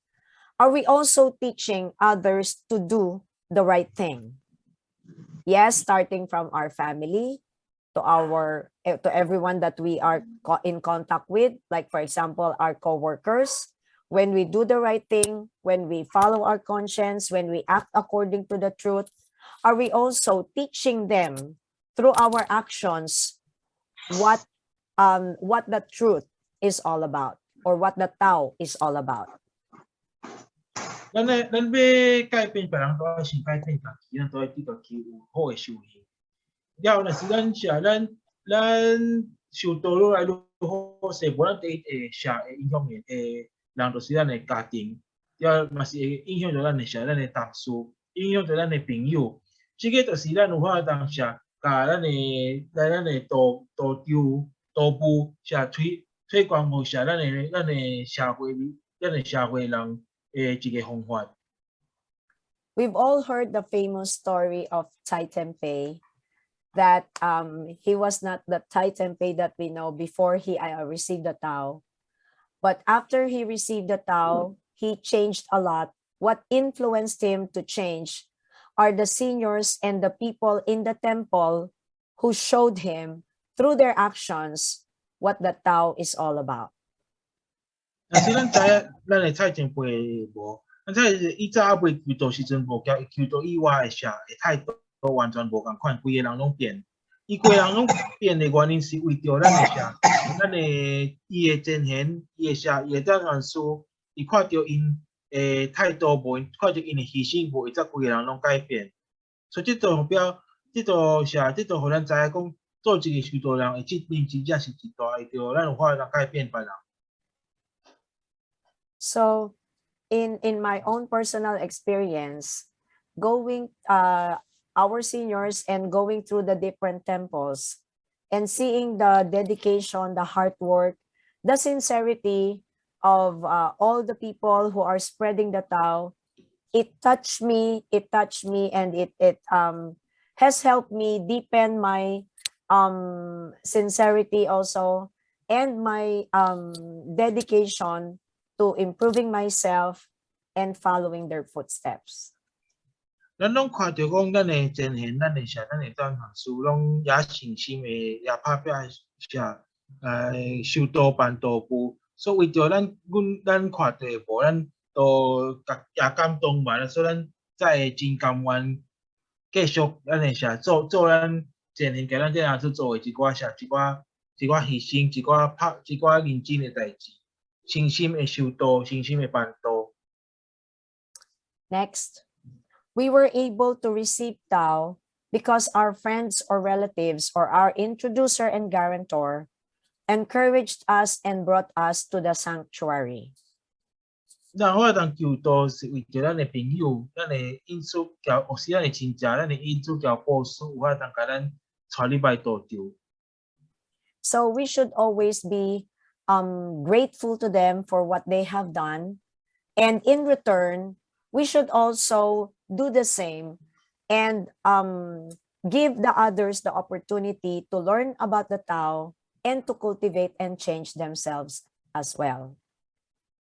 are we also teaching others to do the right thing? Yes, starting from our family to everyone that we are in contact with, like for example, our co-workers. When we do the right thing, when we follow our conscience, when we act according to the truth, are we also teaching them through our actions what the truth is all about, or what the Tao is all about? 咱要改变别人，都要先改变家己，咱都要对家己有好的修行。了，若是咱受道愈来愈好势，无咱第一会影响的人，就是咱的家庭，了嘛是会影响到咱的同事，影响到咱的朋友。这个就是咱有法当甲咱的道部推广互咱的社会人一个方法。We've all heard the famous story of Tai Tempei, that he was not the Tai Tempei that we know before he received the Tao. But after he received the Tao, he changed a lot. What influenced him to change are the seniors and the people in the temple who showed him through their actions what the Tao is all about. 但是咱知影，咱的蔡前辈无，咱以早未求道时阵无交求道以外的态度完全无共款，规个人拢变。伊规人拢变的原因是为着咱的啥？咱的伊的前贤，伊的啥？伊的赞传师，伊看到因的态度无，看到因的牺牲无，伊才规个人拢改变。所以这代表，这道啥？这道互咱知影讲，做一个修道人的责任真正是一大，会着咱有法通改变别人。 So in my own personal experience, going our seniors and going through the different temples and seeing the dedication, the hard work, the sincerity of all the people who are spreading the Tao, it touched me, and it has helped me deepen my sincerity also, and my dedication to improving myself and following their footsteps. 咱拢看到讲，咱的前贤，咱的啥，咱的赞传师，拢也信心的，也拍拼啥，修道办道部，所以为着咱看到无，咱都也感动嘛，所以咱才会真甘愿继续咱的啥，做咱前贤甲咱这样做的一寡啥，一寡牺牲，一寡认真的代志，诚心的修道，诚心的办道。 Next, we were able to receive Tao because our friends or relatives or our introducer and guarantor encouraged us and brought us to the sanctuary. 咱我当求道是为着咱的朋友，咱的因主交，或是咱的亲戚，咱的因主交保守，有法当甲咱带入来道场。 So we should always be grateful to them for what they have done. And in return, we should also do the same and give the others the opportunity to learn about the Tao and to cultivate and change themselves as well.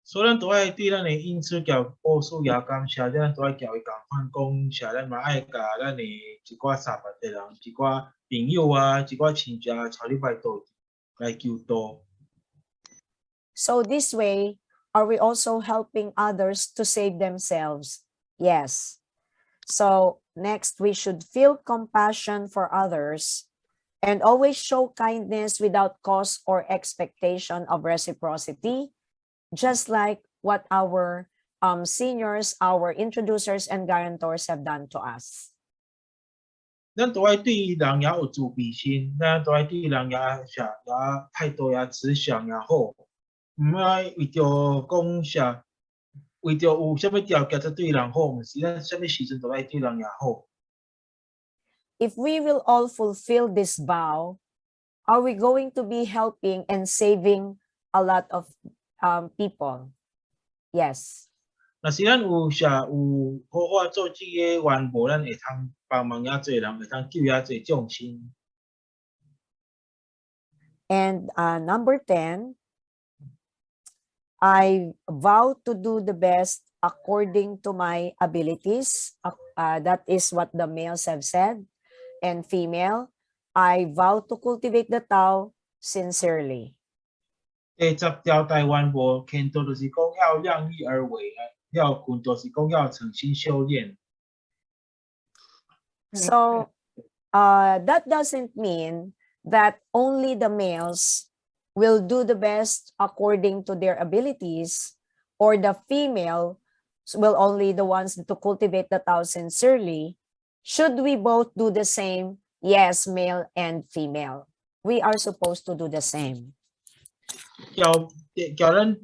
所以咱都爱对咱的因主交保守也感谢，咱都爱交伊共款讲谢，咱嘛爱甲咱的一寡三八的人、一寡朋友啊、一寡亲戚带入来道来求道。 So this way, are we also helping others to save themselves? Yes. So next, we should feel compassion for others and always show kindness without cause or expectation of reciprocity, just like what our seniors, our introducers and guarantors have done to us. 咱都爱对人也有自卑心，咱都爱对人也啥也态度也慈祥也好，毋爱为着讲啥，为着有啥物条件才对人好，毋是咱啥物时阵都爱对人也好。 If we will all fulfill this vow, are we going to be helping and saving a lot of people? Yes. 若是咱有啥有好好做这个愿望，咱会通帮忙遐济人，会通救遐济众生。 And number 10, I vow to do the best according to my abilities. That is what the males have said. And female, I vow to cultivate the Tao sincerely. 第10条台湾无kend都就是讲要量力而为啊，要困就是讲要诚心修炼。 So that doesn't mean that only the males will do the best according to their abilities, or the female will only the ones to cultivate the Tao sincerely. Should we both do the same? Yes, male and female. We are supposed to do the same. 叫咱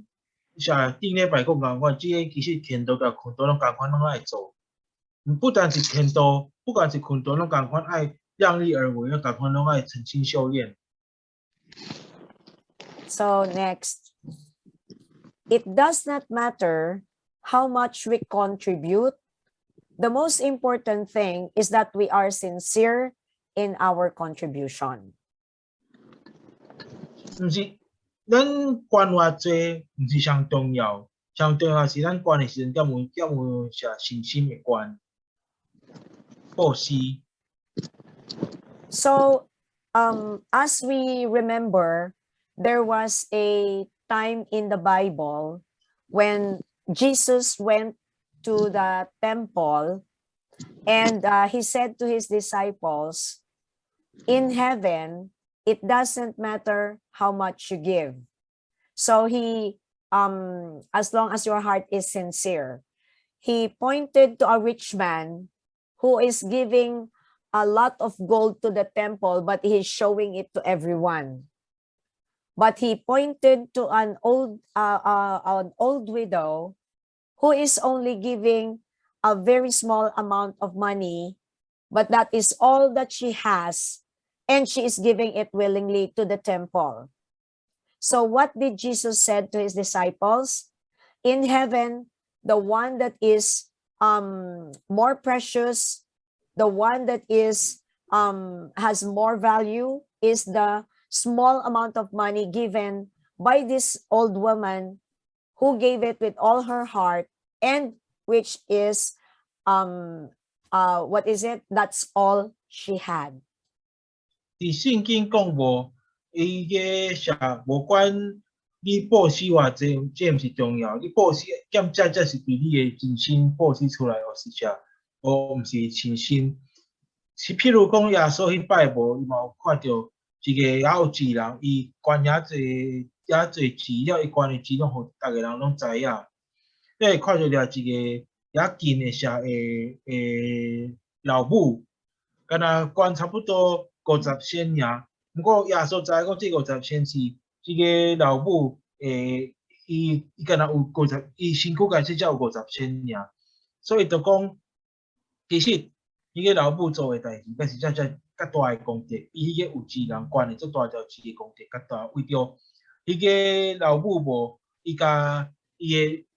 啥顶礼拜讲共款，即个其实kend都甲困都拢共款，拢爱做。不但是kend都，不管是困都拢共款爱量力而为，共款拢爱诚心修炼。 So next, it does not matter how much we contribute. The most important thing is that we are sincere in our contribution. 毋是咱捐偌济，毋是上重要，上重要是咱捐的时阵，要有啥信心的捐，布施。 So, as we remember, there was a time in the Bible when Jesus went to the temple and he said to his disciples, in heaven, it doesn't matter how much you give. So he, as long as your heart is sincere, he pointed to a rich man who is giving a lot of gold to the temple, but he's showing it to everyone. But he pointed to an old widow who is only giving a very small amount of money, but that is all that she has, and she is giving it willingly to the temple. So what did Jesus said to his disciples? In heaven, the one that is more precious, the one that is has more value is the small amount of money given by this old woman who gave it with all her heart, and which is what is it? That's all she had. 伫圣经讲无，伊个啥无管你报施偌济，这毋是重要。你报施减这才是对你的真心报施出来，或是啥，或毋是真心。是譬如讲耶稣迄摆无，伊嘛有看到一个也有钱人，伊捐遐济钱了，伊捐的钱拢互逐个人拢知影。你会看到了一个遐近的啥老母，敢若捐差不多50仙尔。不过耶稣知讲这50仙是这个老母伊敢若有50，伊身躯内只有50仙尔，所以就讲其实迄个老母做的代志，才是遮较大的功德，比迄个有钱人捐的足大条钱的功德较大。为着迄个老母无，伊甲伊的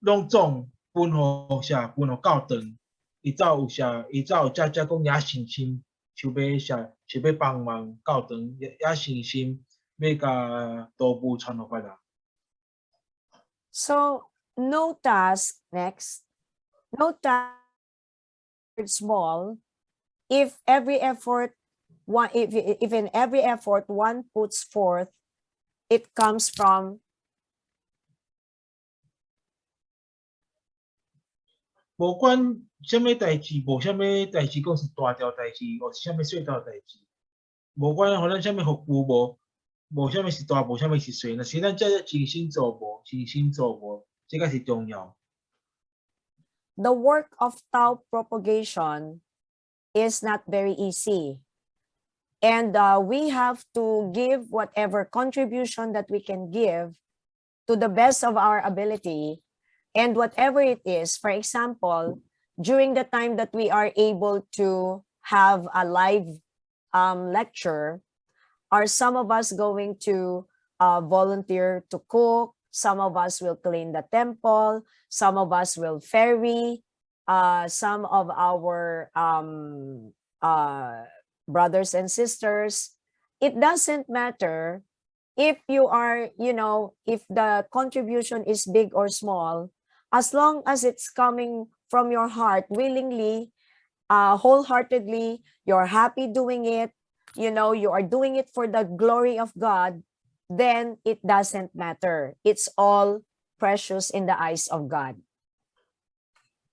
拢总分互啥，分互教堂，伊才有啥，伊才有遮讲遐信心，想要啥，想要帮忙教堂，遐信心要甲道母传落去啦。So no task next, no task small. If every effort one, if in every effort one puts forth, it comes from 无管什么代志，无什么代志讲是大条代志，或是什么小条代志，无管互咱什么服务无什么是大，无什么是小，若是咱真心做无，这个是重要。the work of Tao propagation is not very easy. And we have to give whatever contribution that we can give to the best of our ability. And whatever it is, for example, during the time that we are able to have a live lecture, are some of us going to volunteer to cook? Some of us will clean the temple. Some of us will ferry. Some of our brothers and sisters. It doesn't matter if you are, if the contribution is big or small, as long as it's coming from your heart willingly, wholeheartedly, you're happy doing it, you are doing it for the glory of God, then it doesn't matter. It's all precious in the eyes of God.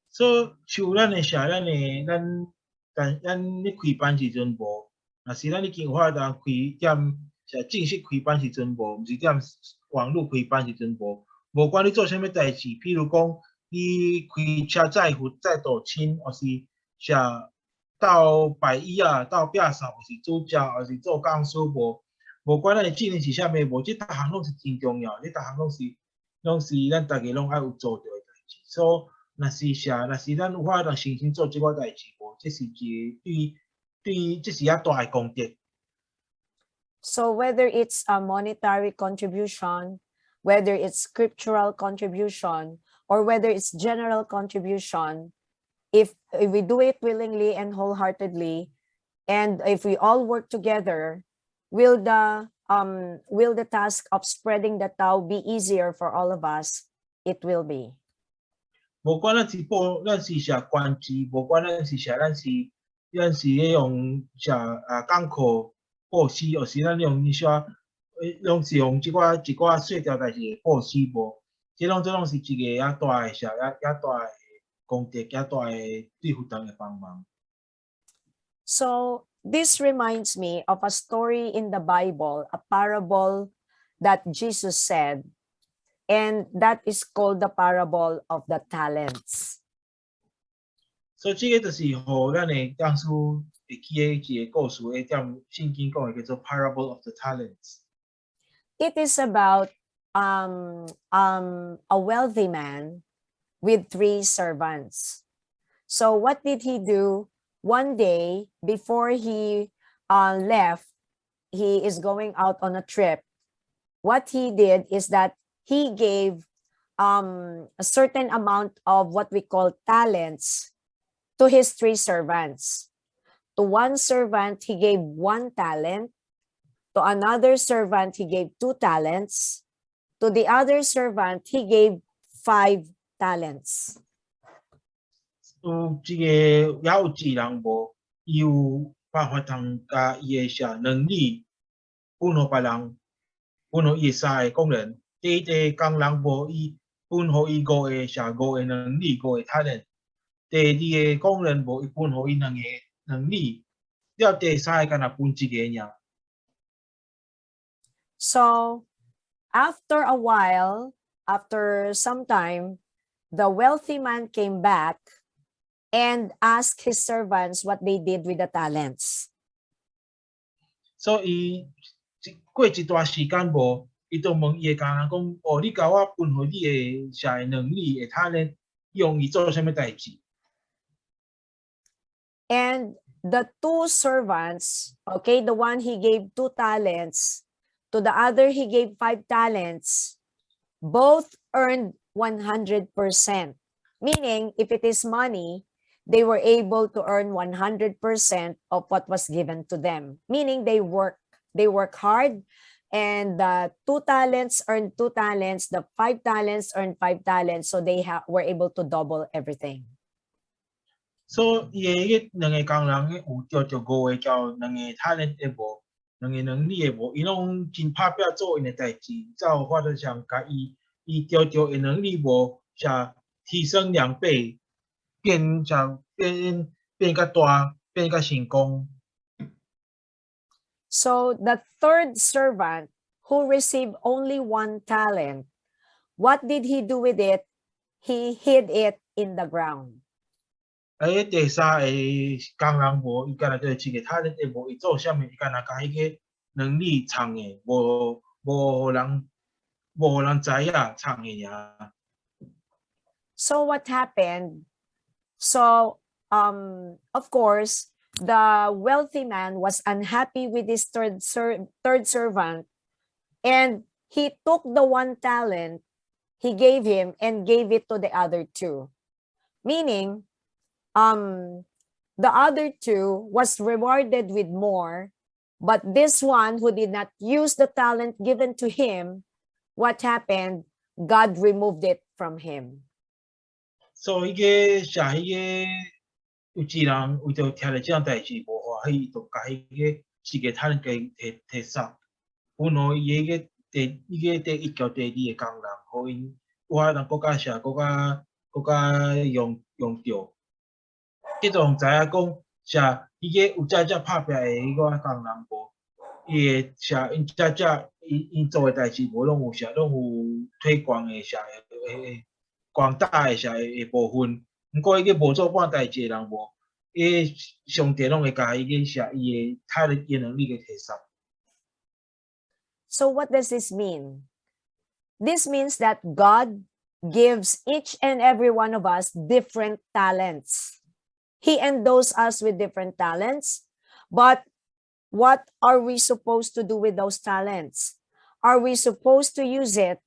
So 像咱咧开班时阵无，若是咱已经有法当开点正式开班时阵无，毋是点网络开班时阵无，无管你做啥物代志，譬如讲你开车载道亲，或是啥斗拜医啊、斗摒扫，或是煮食，或是做工书无管咱的技能是啥物，无即逐项拢是真重要，即逐项拢是咱逐个拢爱有做着的代志。所以若是咱有法当诚心做即款代志无，这是一个对，这是遐大的功德。So whether it's a monetary contribution, whether it's scriptural contribution, or whether it's general contribution, if we do it willingly and wholeheartedly, and if we all work together, will the task of spreading the Tao be easier for all of us? It will be. 无管咱是啥关机，无管咱是咧用啥艰苦报施，或是咱用啥，拢是用一寡细条代志报施无，这拢是一个遐大的遐大的功德，遐大的对福人的帮忙。So this reminds me of a story in the Bible, a parable that Jesus said, and that is called the parable of the talents. 所以这个就是互咱的当初会记的一个故事，会踮圣经讲的叫做 Parable of the Talents。 It is about a wealthy man with 3 servants. So what did he do? One day before he left, he is going out on a trip. What he did is that he gave a certain amount of what we call talents to his 3 servants. To one servant, he gave 1 talent. To another servant, he gave 2 talents. To the other servant, he gave 5 talents. 有一个也有一人无，伊有办法通甲伊的啥能力分互别人，分互伊3个工人。第一个工人无，伊分互伊5个啥5个能力5个talent。第2个工人无，伊分互伊2个能力。了第3个敢若分1个尔。So after a while, after some time, the wealthy man came back and asked his servants what they did with the talents. 所以过一段时间无，伊就问伊的工人讲：哦，你甲我分互你的啥能力的talent，用伊做啥物代志？ And the 2 servants, okay, the one he gave 2 talents, to the other he gave 5 talents, both earned 100%. Meaning, if it is money, they were able to earn 100% of what was given to them. Meaning they work hard, and the 2 talents earned 2 talents, the 5 talents earned 5 talents, so they were able to double everything. 所以伊个2个工人有着5个叫2个talent的无，2个能力的无，伊拢真拍拼做因的代志，才有法度上甲伊着因能力无，啥提升2倍，变较大，变较成功。 So the 3rd servant who received only 1 talent, what did he do with it? He hid it in the ground. 第3个工人无，伊敢若对1个talent的无，伊做啥物？伊敢若甲迄个能力藏的，无互人知影藏的尔。 So what happened? So of course, the wealthy man was unhappy with his third servant, and he took the 1 talent he gave him and gave it to the other 2. Meaning, the other 2 was rewarded with more, but this one who did not use the talent given to him, what happened? God removed it from him. 所以迄个啥，迄个有一人为着听了这样代志无欢喜，就甲迄个1个talent给摕杀，分互伊迄个第1叫第2个工人，互因有法通搁较用着。这种知影讲啥，伊个有真拍拼的迄个工人无，伊会啥因因做的代志无拢有啥，拢有推广的啥诶广大的啥的部分。毋过伊个无做半代志的人无，伊上帝拢会甲伊个啥伊的他的能力给摕杀。 So what does this mean? This means that God gives each and every one of us different talents. He endows us with different talents, but what are we supposed to do with those talents? Are we supposed to use it,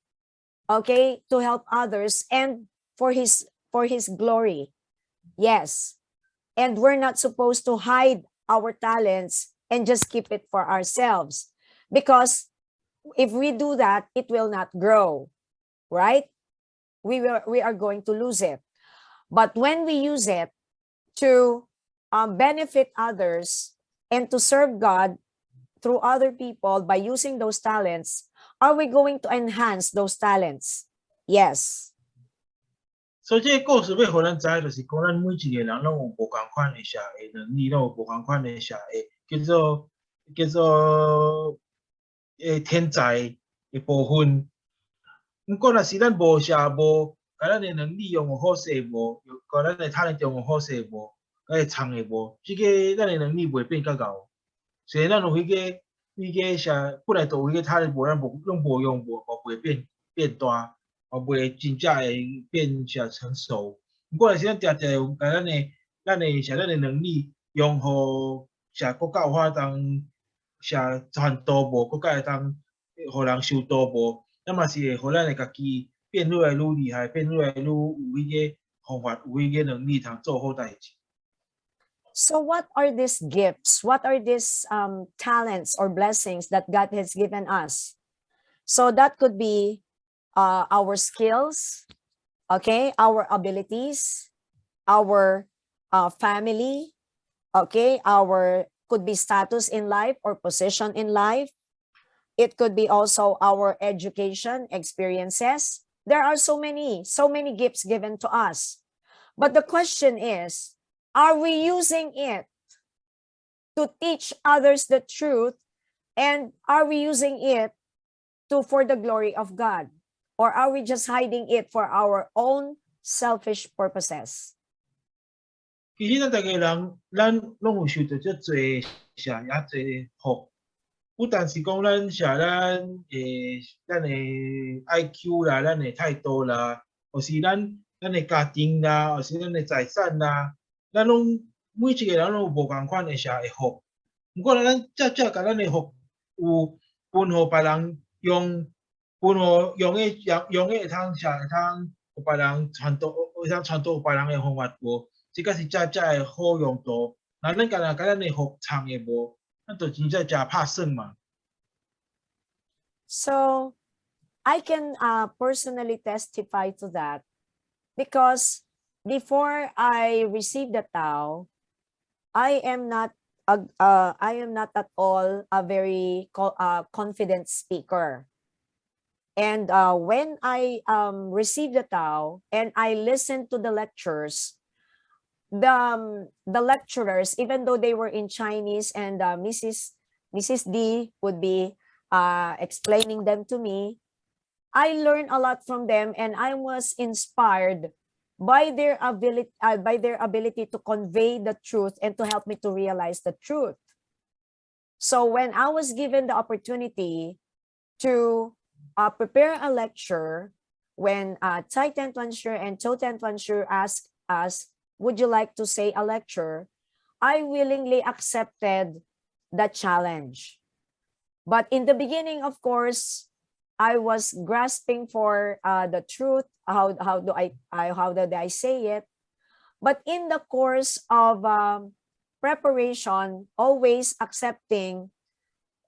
okay, to help others and for his glory? Yes. And we're not supposed to hide our talents and just keep it for ourselves, because if we do that, it will not grow, right? We are going to lose it. But when we use it to benefit others and to serve God through other people by using those talents, are we going to enhance those talents? Yes. 所以这个故事要互咱知，就是讲咱每一个人拢有无共款的社会能力，拢有无共款的社会，叫做天才的部分。毋过若是咱无社无，甲咱的能力用有好势无，甲咱的talent用有好势无，甲会创的无，即个咱的能力袂变较高。所以咱有迄个社本来就有迄个talent无，咱拢无用无袂变大。袂真正会变成成熟。毋过，若是咱常常有甲咱的能力用互社国家有法当社传导无，国家会当互人受导无，咱嘛是会互咱的家己变愈来愈厉害，变愈来愈有迄个方法，有迄个能力通做好代志。So what are these gifts? What are these talents or blessings that God has given us? So that could be our skills, okay, our abilities, our family, okay, our could be status in life or position in life. It could be also our education experiences. There are so many gifts given to us. But the question is, are we using it to teach others the truth? And are we using it for the glory of God? Or are we just hiding it for our own selfish purposes? 其实咱大家人，咱拢有受到遮侪社也侪福，不但是讲咱咱的 IQ 啦，咱的态度啦，或是咱的家庭啦，或是咱的财产啦，咱拢每一个人拢有无共款的社会福。毋过咱甲咱的福有分互别人用。分互用会通互别人传导，会通传导互别人的方法无？即个是的好用途。若咱甲咱的福藏的无，咱就真正拍算嘛。So I can personally testify to that because before I received the Tao, I am not at all a very confident speaker. And when I received the Tao and I listened to the lectures, the lecturers, even though they were in Chinese and Mrs. D would be explaining them to me, I learned a lot from them and I was inspired by their ability to convey the truth and to help me to realize the truth. So when I was given the opportunity to prepare a lecture, when Tai Ten Tuan Shi and Cho Ten Tuan Shi asked us, would you like to say a lecture? I willingly accepted the challenge. But in the beginning, of course, I was grasping for the truth. How did I say it? But in the course of preparation, always accepting,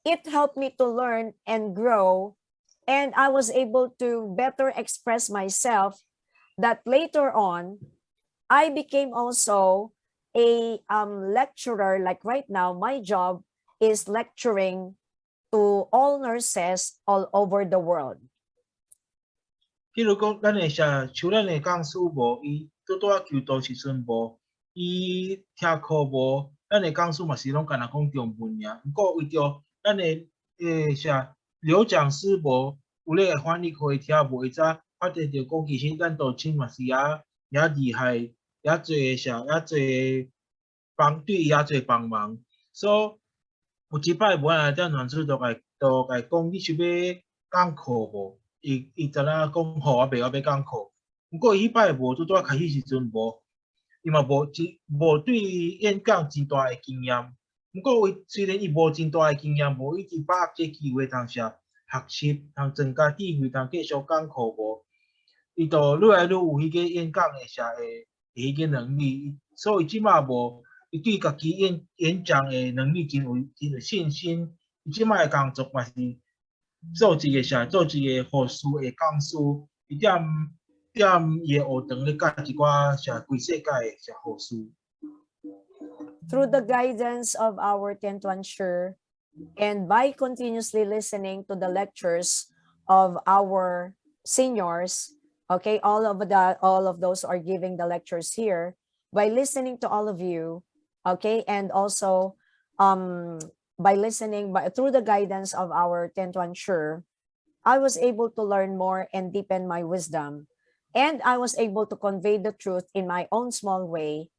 it helped me to learn and grow. And I was able to better express myself that later on, I became also a lecturer. Like right now, my job is lecturing to all nurses all over the world. 譬如讲，咱的像咱的讲师无，伊拄求道时阵无，伊听课无，咱的讲师嘛是拢干那讲中文尔。毋过为着咱的刘讲师无，有咧翻译互伊听无，会知发觉着讲其实咱道清嘛是也厉害，也侪对伊也侪帮忙。所以有一摆无啊，咱老师就甲讲，你想要讲课无？伊知影讲好啊，袂晓要讲课。毋过伊迄摆无拄开始时阵无，伊嘛无对演讲真大的经验。毋过虽然伊无真大的经验，无一直把握这机会通学习，通增加智慧，通继续讲课无，伊就愈来愈有迄个演讲的迄个能力。所以即马无，伊对家己演讲的能力真有信心。伊即摆的工作嘛是做一个护士的讲师，伊踮伊的学堂咧教一寡规世界的护士。Through the guidance of our Ten Tuan Shi and by continuously listening to the lectures of our seniors, okay, all of those who are giving the lectures here, by listening to all of you, okay, and also by listening through the guidance of our Tentuan Sure, I was able to learn more and deepen my wisdom. And I was able to convey the truth in my own small way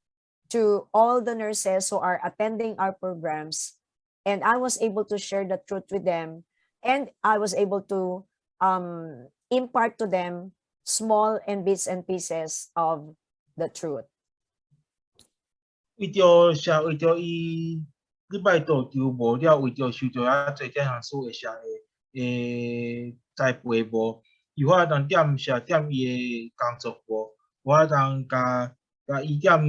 to all the nurses who are attending our programs. And I was able to share the truth with them. And I was able to impart to them small and bits and pieces of the truth. 为着社为着伊礼拜道场无了，为着受着遐侪这项所的社的栽培无，有法当点社点伊的工作无，有法当甲伊点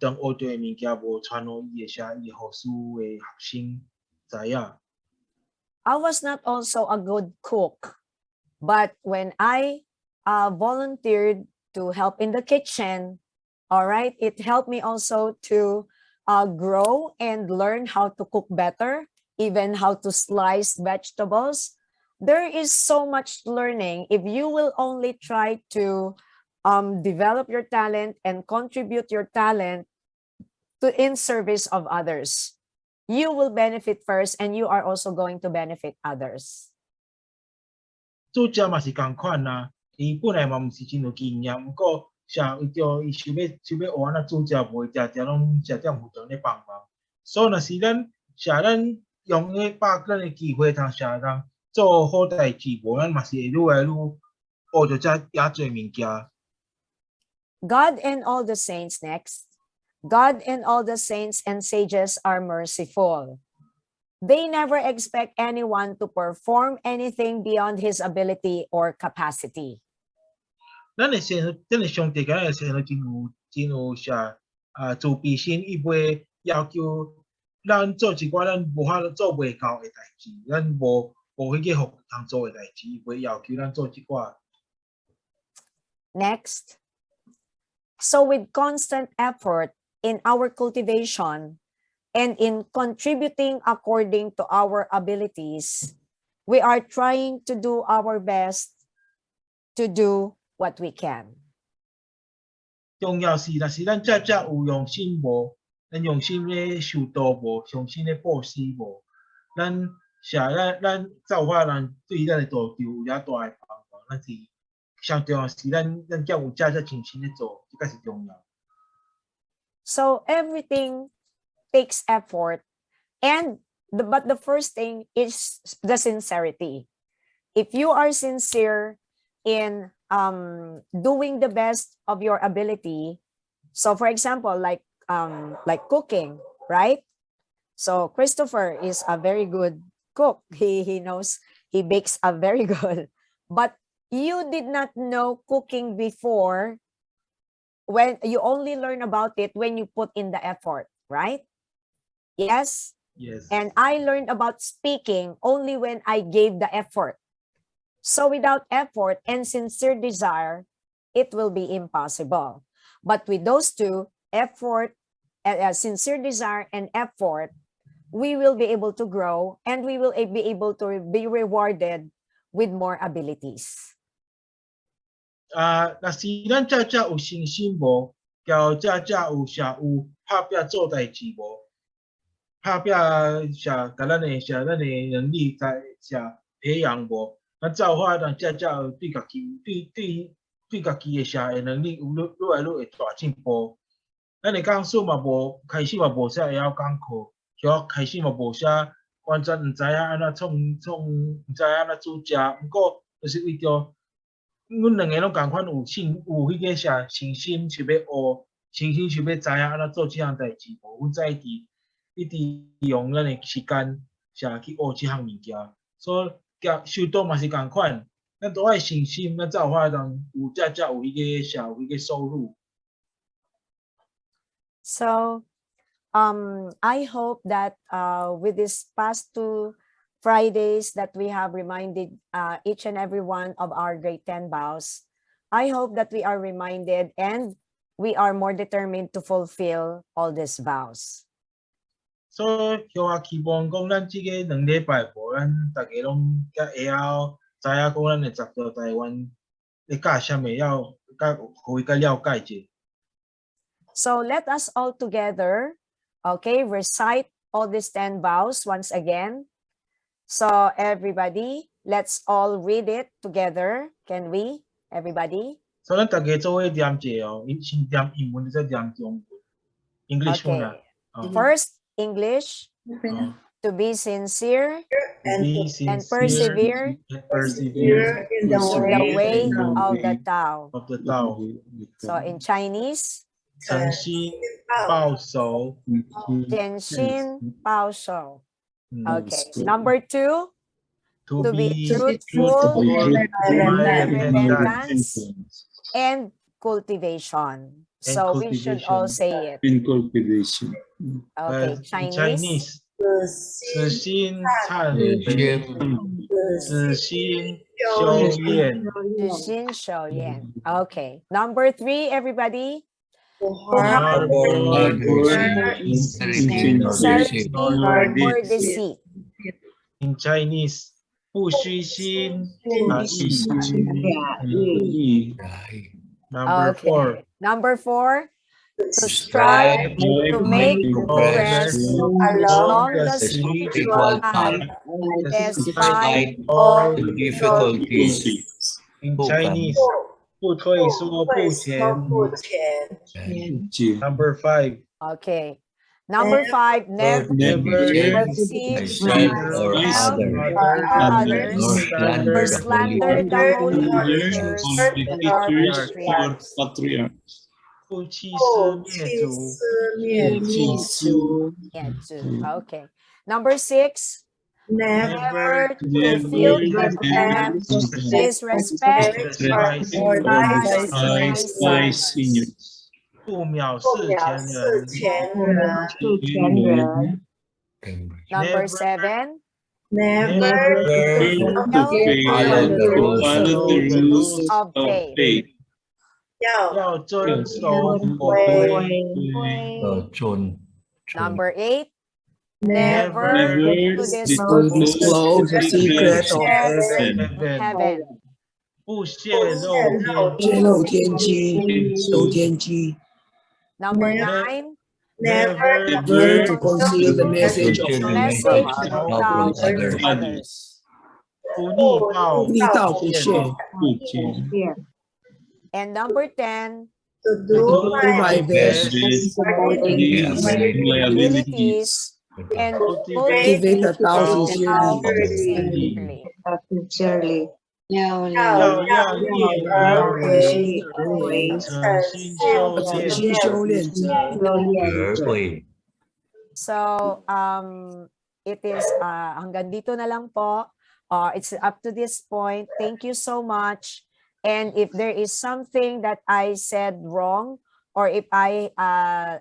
当学着的物件无传互伊的社伊后事的学生知影。I was not also a good cook, but when I volunteered to help in the kitchen, all right, it helped me also to grow and learn how to cook better, even how to slice vegetables. There is so much learning if you will only try to develop your talent and contribute your talent in service of others. You will benefit first, and you are also going to benefit others. 做食嘛是共款啦，伊本来嘛毋是真有经验，毋过社为着伊想要学安怎做食，无会常常拢社点负责咧帮忙。所以若是咱用咧把咱的机会通社人做好代志，无咱嘛是会愈来愈学着遮侪物件。God and all the saints next. God and all the saints and sages are merciful. They never expect anyone to perform anything beyond his ability or capacity. 咱的上帝，咱的先生真有慈悲心，伊袂要求咱做一寡咱无法做袂到的代志，咱无迄个互通做的代志，伊袂要求咱做一寡。Next. So with constant effort in our cultivation and in contributing according to our abilities, we are trying to do our best to do what we can. 重要是，若是咱有用心无，咱用心咧受道无，用心咧布施无，咱造化人对咱的道场有遐大的帮助。咱是上重要是咱才有真心咧做，这个是重要。So everything takes effort, but the first thing is the sincerity. If you are sincere in doing the best of your ability, so for example, like cooking, right? So Christopher is a very good cook. He knows, he bakes a very good, but you did not know cooking before. When you only learn about it when you put in the effort, right? Yes? Yes. And I learned about speaking only when I gave the effort. So without effort and sincere desire, it will be impossible. But with those two, effort, sincere desire and effort, we will be able to grow and we will be able to be rewarded with more abilities. 若是咱有信心无，交有拍拼做代志无，拍拼甲咱的能力在培养无，咱造化咱有对家己对家己的能力有愈来愈会大进步。咱的工作嘛无开始嘛无啥会晓讲课，开始嘛无啥完全毋知影安怎创，毋知影安怎煮食，毋过就是为着。阮两个拢共款有迄个信心，想要学，信心想要知影安怎做即项代志无？阮在一直用咱的时间去学即项物件，所以修道嘛是共款，咱都爱信心，咱才有法通有迄个收入。So, I hope that with this past 2 Fridays that we have reminded each and every one of our Great 10 vows, I hope that we are reminded and we are more determined to fulfill all these vows. 所以，我期望讲，咱即个2礼拜无，咱大家拢会晓知影讲咱的10条台湾会教什么要互伊较了解者。 So let us all together, okay, recite all these 10 vows once again. So everybody, let's all read it together. Can we, everybody? 所以咱大家做伙念者哦，先念英文再念中文。English 文啊 Okay.，First, English, to be sincere and be and sincere persevere and persevere in the in the way in the of the Tao. of the Tao. So in Chinese, 诚心报守，Jian Xin Bao Shou. 嗯 Okay. Number 2, to to be be truthful by in repentance and cultivation. So we should all say it. In cultivation. Okay, In Chinese. Chinese，此心忏悔，此心修炼。 Jushin Shoyan. Okay. Number 3, everybody. Sincerity or deceit. In Chinese，不虚心假意。Number 4， Okay. Number 4, to strive to make progress along the spiritual path despite all the difficulties. In Chinese，不退缩不前。Number 5， Okay. Number 5, never deceive Myself or others nor or slander slander the holy teachers or patriarchs. 不欺师灭祖。 Yeah, too. Okay. Number 6, Never never to feel contempt, disrespect, or despise seniors. 不藐视前人。 Number 7, Never follow the rules of faith. 要遵守佛规。 Number 8, never Never to disclose the secret of heaven. 不泄露天机。 Number 9, Never to conceal the message of from others. 不逆道不陷。 And number 10, to do my best abilities and cultivate a Tao sincerely. Sincerely. 要让业为诚心修炼者。 So, it is hanggang dito na lang po. It's up to this point. Thank you so much. And if there is something that I said wrong, or if I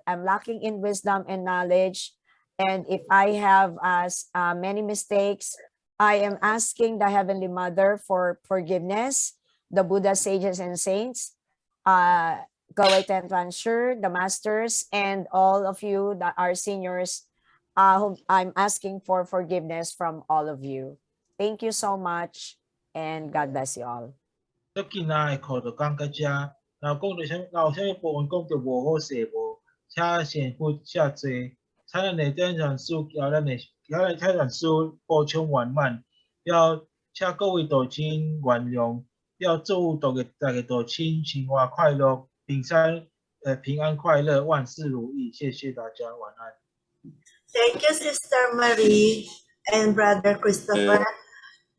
am lacking in wisdom and knowledge, and if I have many mistakes, I am asking the Heavenly Mother for forgiveness, the Buddha, sages, and saints, Gawai Tentransher, the masters, and all of you that are seniors, whom I'm asking for forgiveness from all of you. Thank you so much, and God bless you all. 这今仔的课就讲到这，然后讲到啥，有啥部分讲到无好势无，请先不下坐，请咱的点传师交咱的点传师补充圆满，要请各位道亲原谅，要祝大家道亲生活快乐，平安快乐，万事如意。谢谢大家，晚安。 Thank you, Sister Marie and Brother Christopher.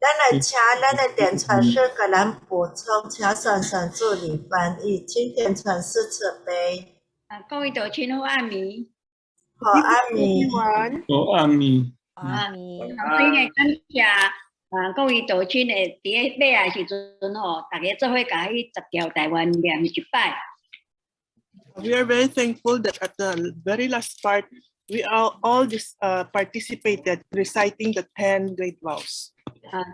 咱来请咱的点传师给咱补充，请算算助理翻译，请点传师慈悲。各位道亲好暗暝，好，阿弥。阿弥。阿弥。首先嘅感谢各位道亲会伫咧尾仔时阵吼，大家做伙甲迄10条台湾念一摆。 We are very thankful that at the very last part, we all just participated reciting the 10 Great Vows.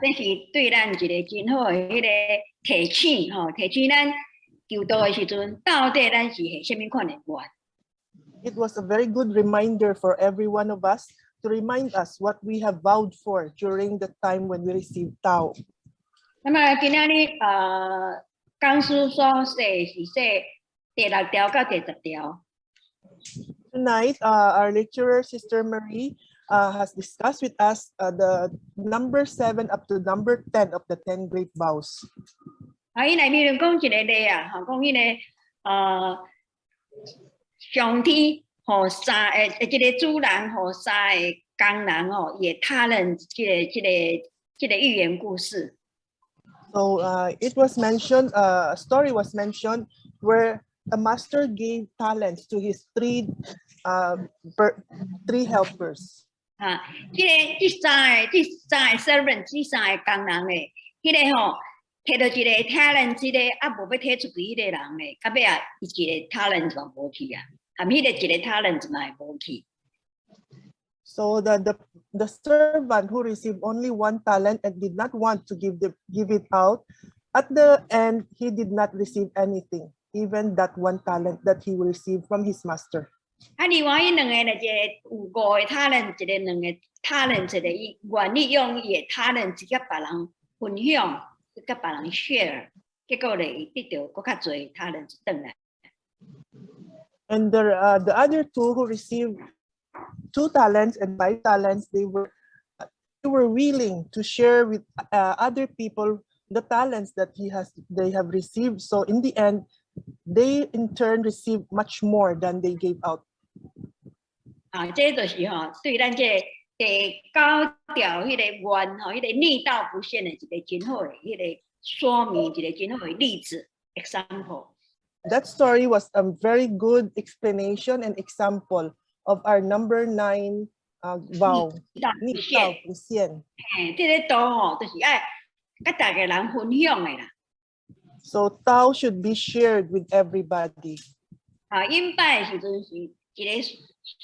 这是对咱一个真好的迄个提醒吼，提醒咱求道的时阵，到底咱是系什么款的愿。 It was a very good reminder for every one of us to remind us what we have vowed for during the time when we received Tao. 那么今仔日讲书所说是说第6条到第10条。Tonight, our lecturer, Sister Marie, has discussed with us the number 7 up to number 10 of the 10 Great Vows. 伊内面讲一个例啊，讲迄个上天互三即个主人互三个工人哦，也他人这个寓言故事。So it was mentioned, a story was mentioned where a master gave talents to his three helpers. 这三个 servant， 这三个工人诶，迄个吼，摕到一个 talent， 这个无要摕出去迄个人诶，到尾啊，伊一个 talent 嘛无去啊，含迄个一个 talent 嘛会无去。So the servant who received only 1 talent and did not want to give it out, at the end he did not receive anything, even that 1 talent that he will receive from his master. 另外伊两个咧，一个有5个 talent， 一个2个 talent， 一个伊愿意用伊的 talent 去甲别人分享，去甲别人 share， 结果咧伊得到更较侪 talent 转来。And the other 2 who received 2 talents and 5 talents, they were willing to share with other people the talents that they have received. So in the end, they in turn received much more than they gave out. 这就是吼，对咱这第9条迄个愿吼，迄个逆道不现的一个真好的迄个说明，一个真好的例子 example。That story was a very good explanation and example of our number 9 vow. 逆道不现。这个道吼，就是爱甲大家人分享的啦。So Tao should be shared with everybody. 因拜的时阵是一个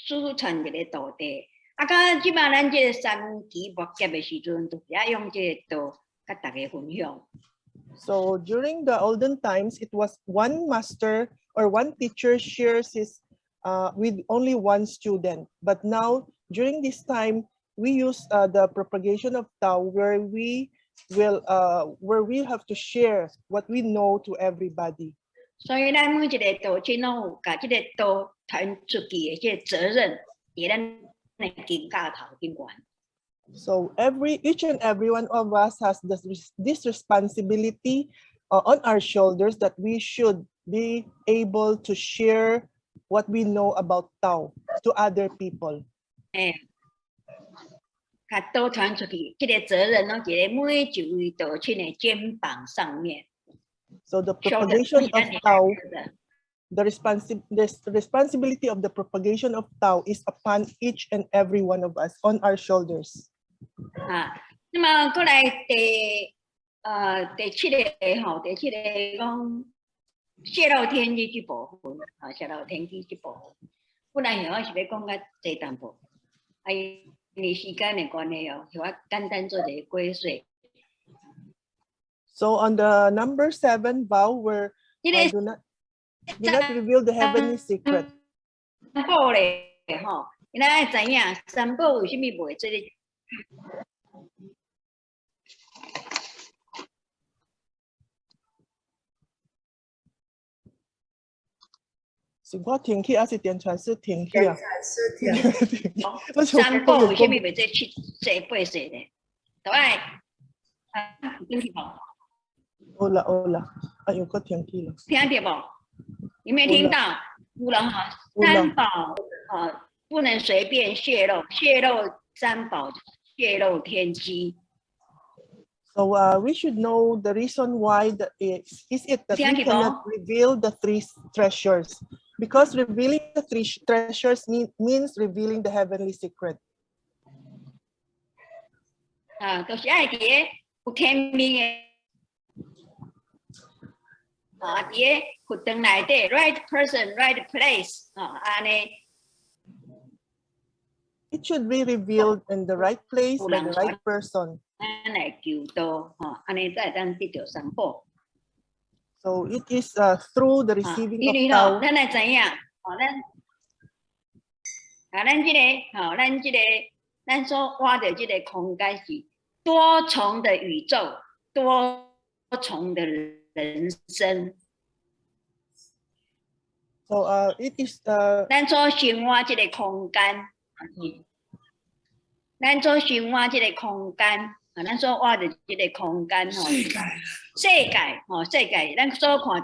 储存一个道地，到即摆咱这个三期末节的时阵，就是爱用这个道甲大家分享。So during the olden times, it was 1 master or 1 teacher shares his with only 1 student. But now, during this time, we use the propagation of Tao, where we have to share what we know to everybody. 所以咱每一个道亲拢有甲这个道传出去的这个责任，伫咱的经教头顶悬。So each and every one of us has this responsibility on our shoulders, that we should be able to share what we know about Tao to other people. 甲道传出去，这个责任拢伫咧每一位道亲的肩膀上面。So the propagation of Tao, the responsibility of the propagation of Tao is upon each and every one of us, on our shoulders. 那么过来第7个吼，第7个讲泄露天机这部分，泄露天机这部分，本来我是要讲较济淡薄，因为时间的关系哦，我简单做一个过水。So on the number 7 vow, where do not reveal the heavenly secret. 三宝咧吼，咱爱知影三宝为什么袂做咧？是我天气还是电传是天气啊？三宝为什么袂做7、8岁咧？对爱天气无？有啦，哎呦，个天气了。听到不？有没有听到？有人哈，三宝不能随便泄露，泄露三宝，泄露天机。So we should know the reason why is it that we cannot reveal the 3 treasures, because revealing the 3 treasures means revealing the heavenly secret. 就是爱伫有天命的。伫个活动内底 ，right person, right place， 安尼。It should be revealed in the right place by the right person. 咱来求道，安尼才当得到三宝。So it is through the receiving 因为 of Tao. 咱来知影，咱所挖的这个空间是多重的宇宙，多重的人。人生。 So it is 咱所生活这个空间，咱所生活这个空间，咱所活的这个空间吼，世界吼，世界，咱所看到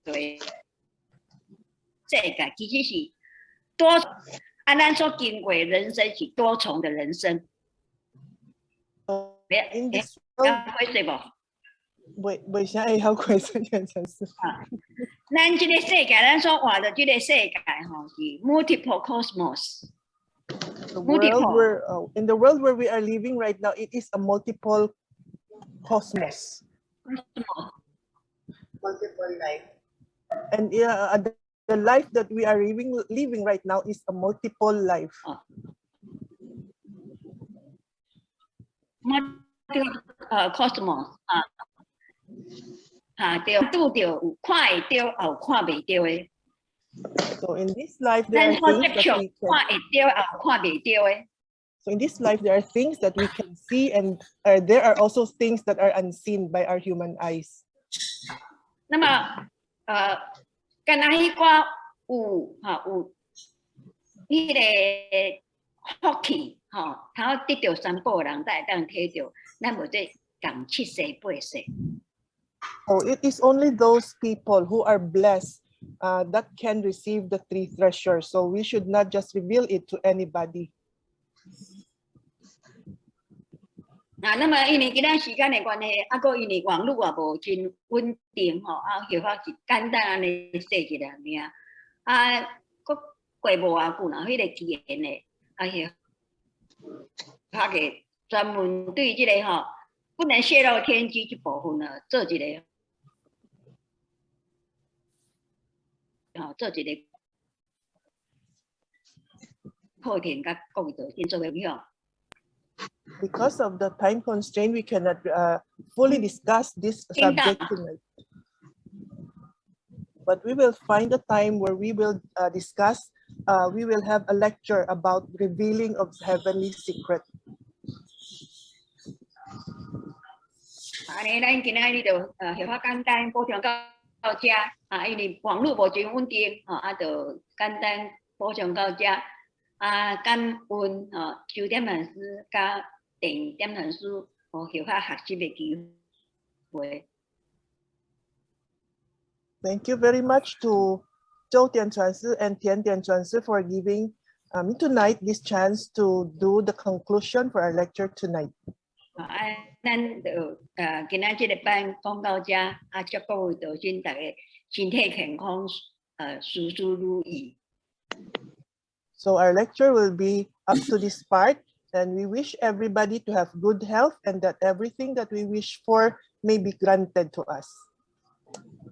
对世界其实是多咱所经过的人生是多重的人生。 in this world 会说无？为啥会晓过这件城市？咱这个世界，咱所活的这个世界吼是 multiple cosmos。 The world where in the world where we are living right now, it is a multiple cosmos. Multiple life. And the life that we are living right now is a multiple life. Cosmos 对，拄着有看会到，也有看袂到的。 So in this life there are 咱所 things 接触 that we 看 can. 会到，也有看袂到的。 So in this life there are things that we can see, and there are also things that are unseen by our human eyes. 那么敢若迄寡有迄个福气通得到三宝人，才会当摕到，咱无这共七世八世。 So it is only those people who are blessed that can receive the three treasures. So we should not just reveal it to anybody. 那么因为今仔时间的关系，搁因为网络也无真稳定后发是简单安尼说一下尔，搁过无偌久，然后迄个起源的发个专门对这个不能泄露天机这部分呢，做一个课程甲各位导师做分享。 Because of the time constraint, we cannot fully discuss this subject tonight. But we will find a time where we will discuss, we will have a lecture about revealing of heavenly secret. 安尼，咱今仔日就许发简单补充到这，因为网络无真稳定，就简单补充到这。感恩周点老师甲电点老师许发学习的机会。 Thank you very much to Zhou Tian Chuan Sư and Tian Tian Chuan Sư for giving me tonight this chance to do the conclusion for our lecture tonight. 咱就今仔这个班讲到这，祝各位导师大家身体健康，事事如意。 So our lecture will be up to this part, and we wish everybody to have good health and that everything that we wish for may be granted to us.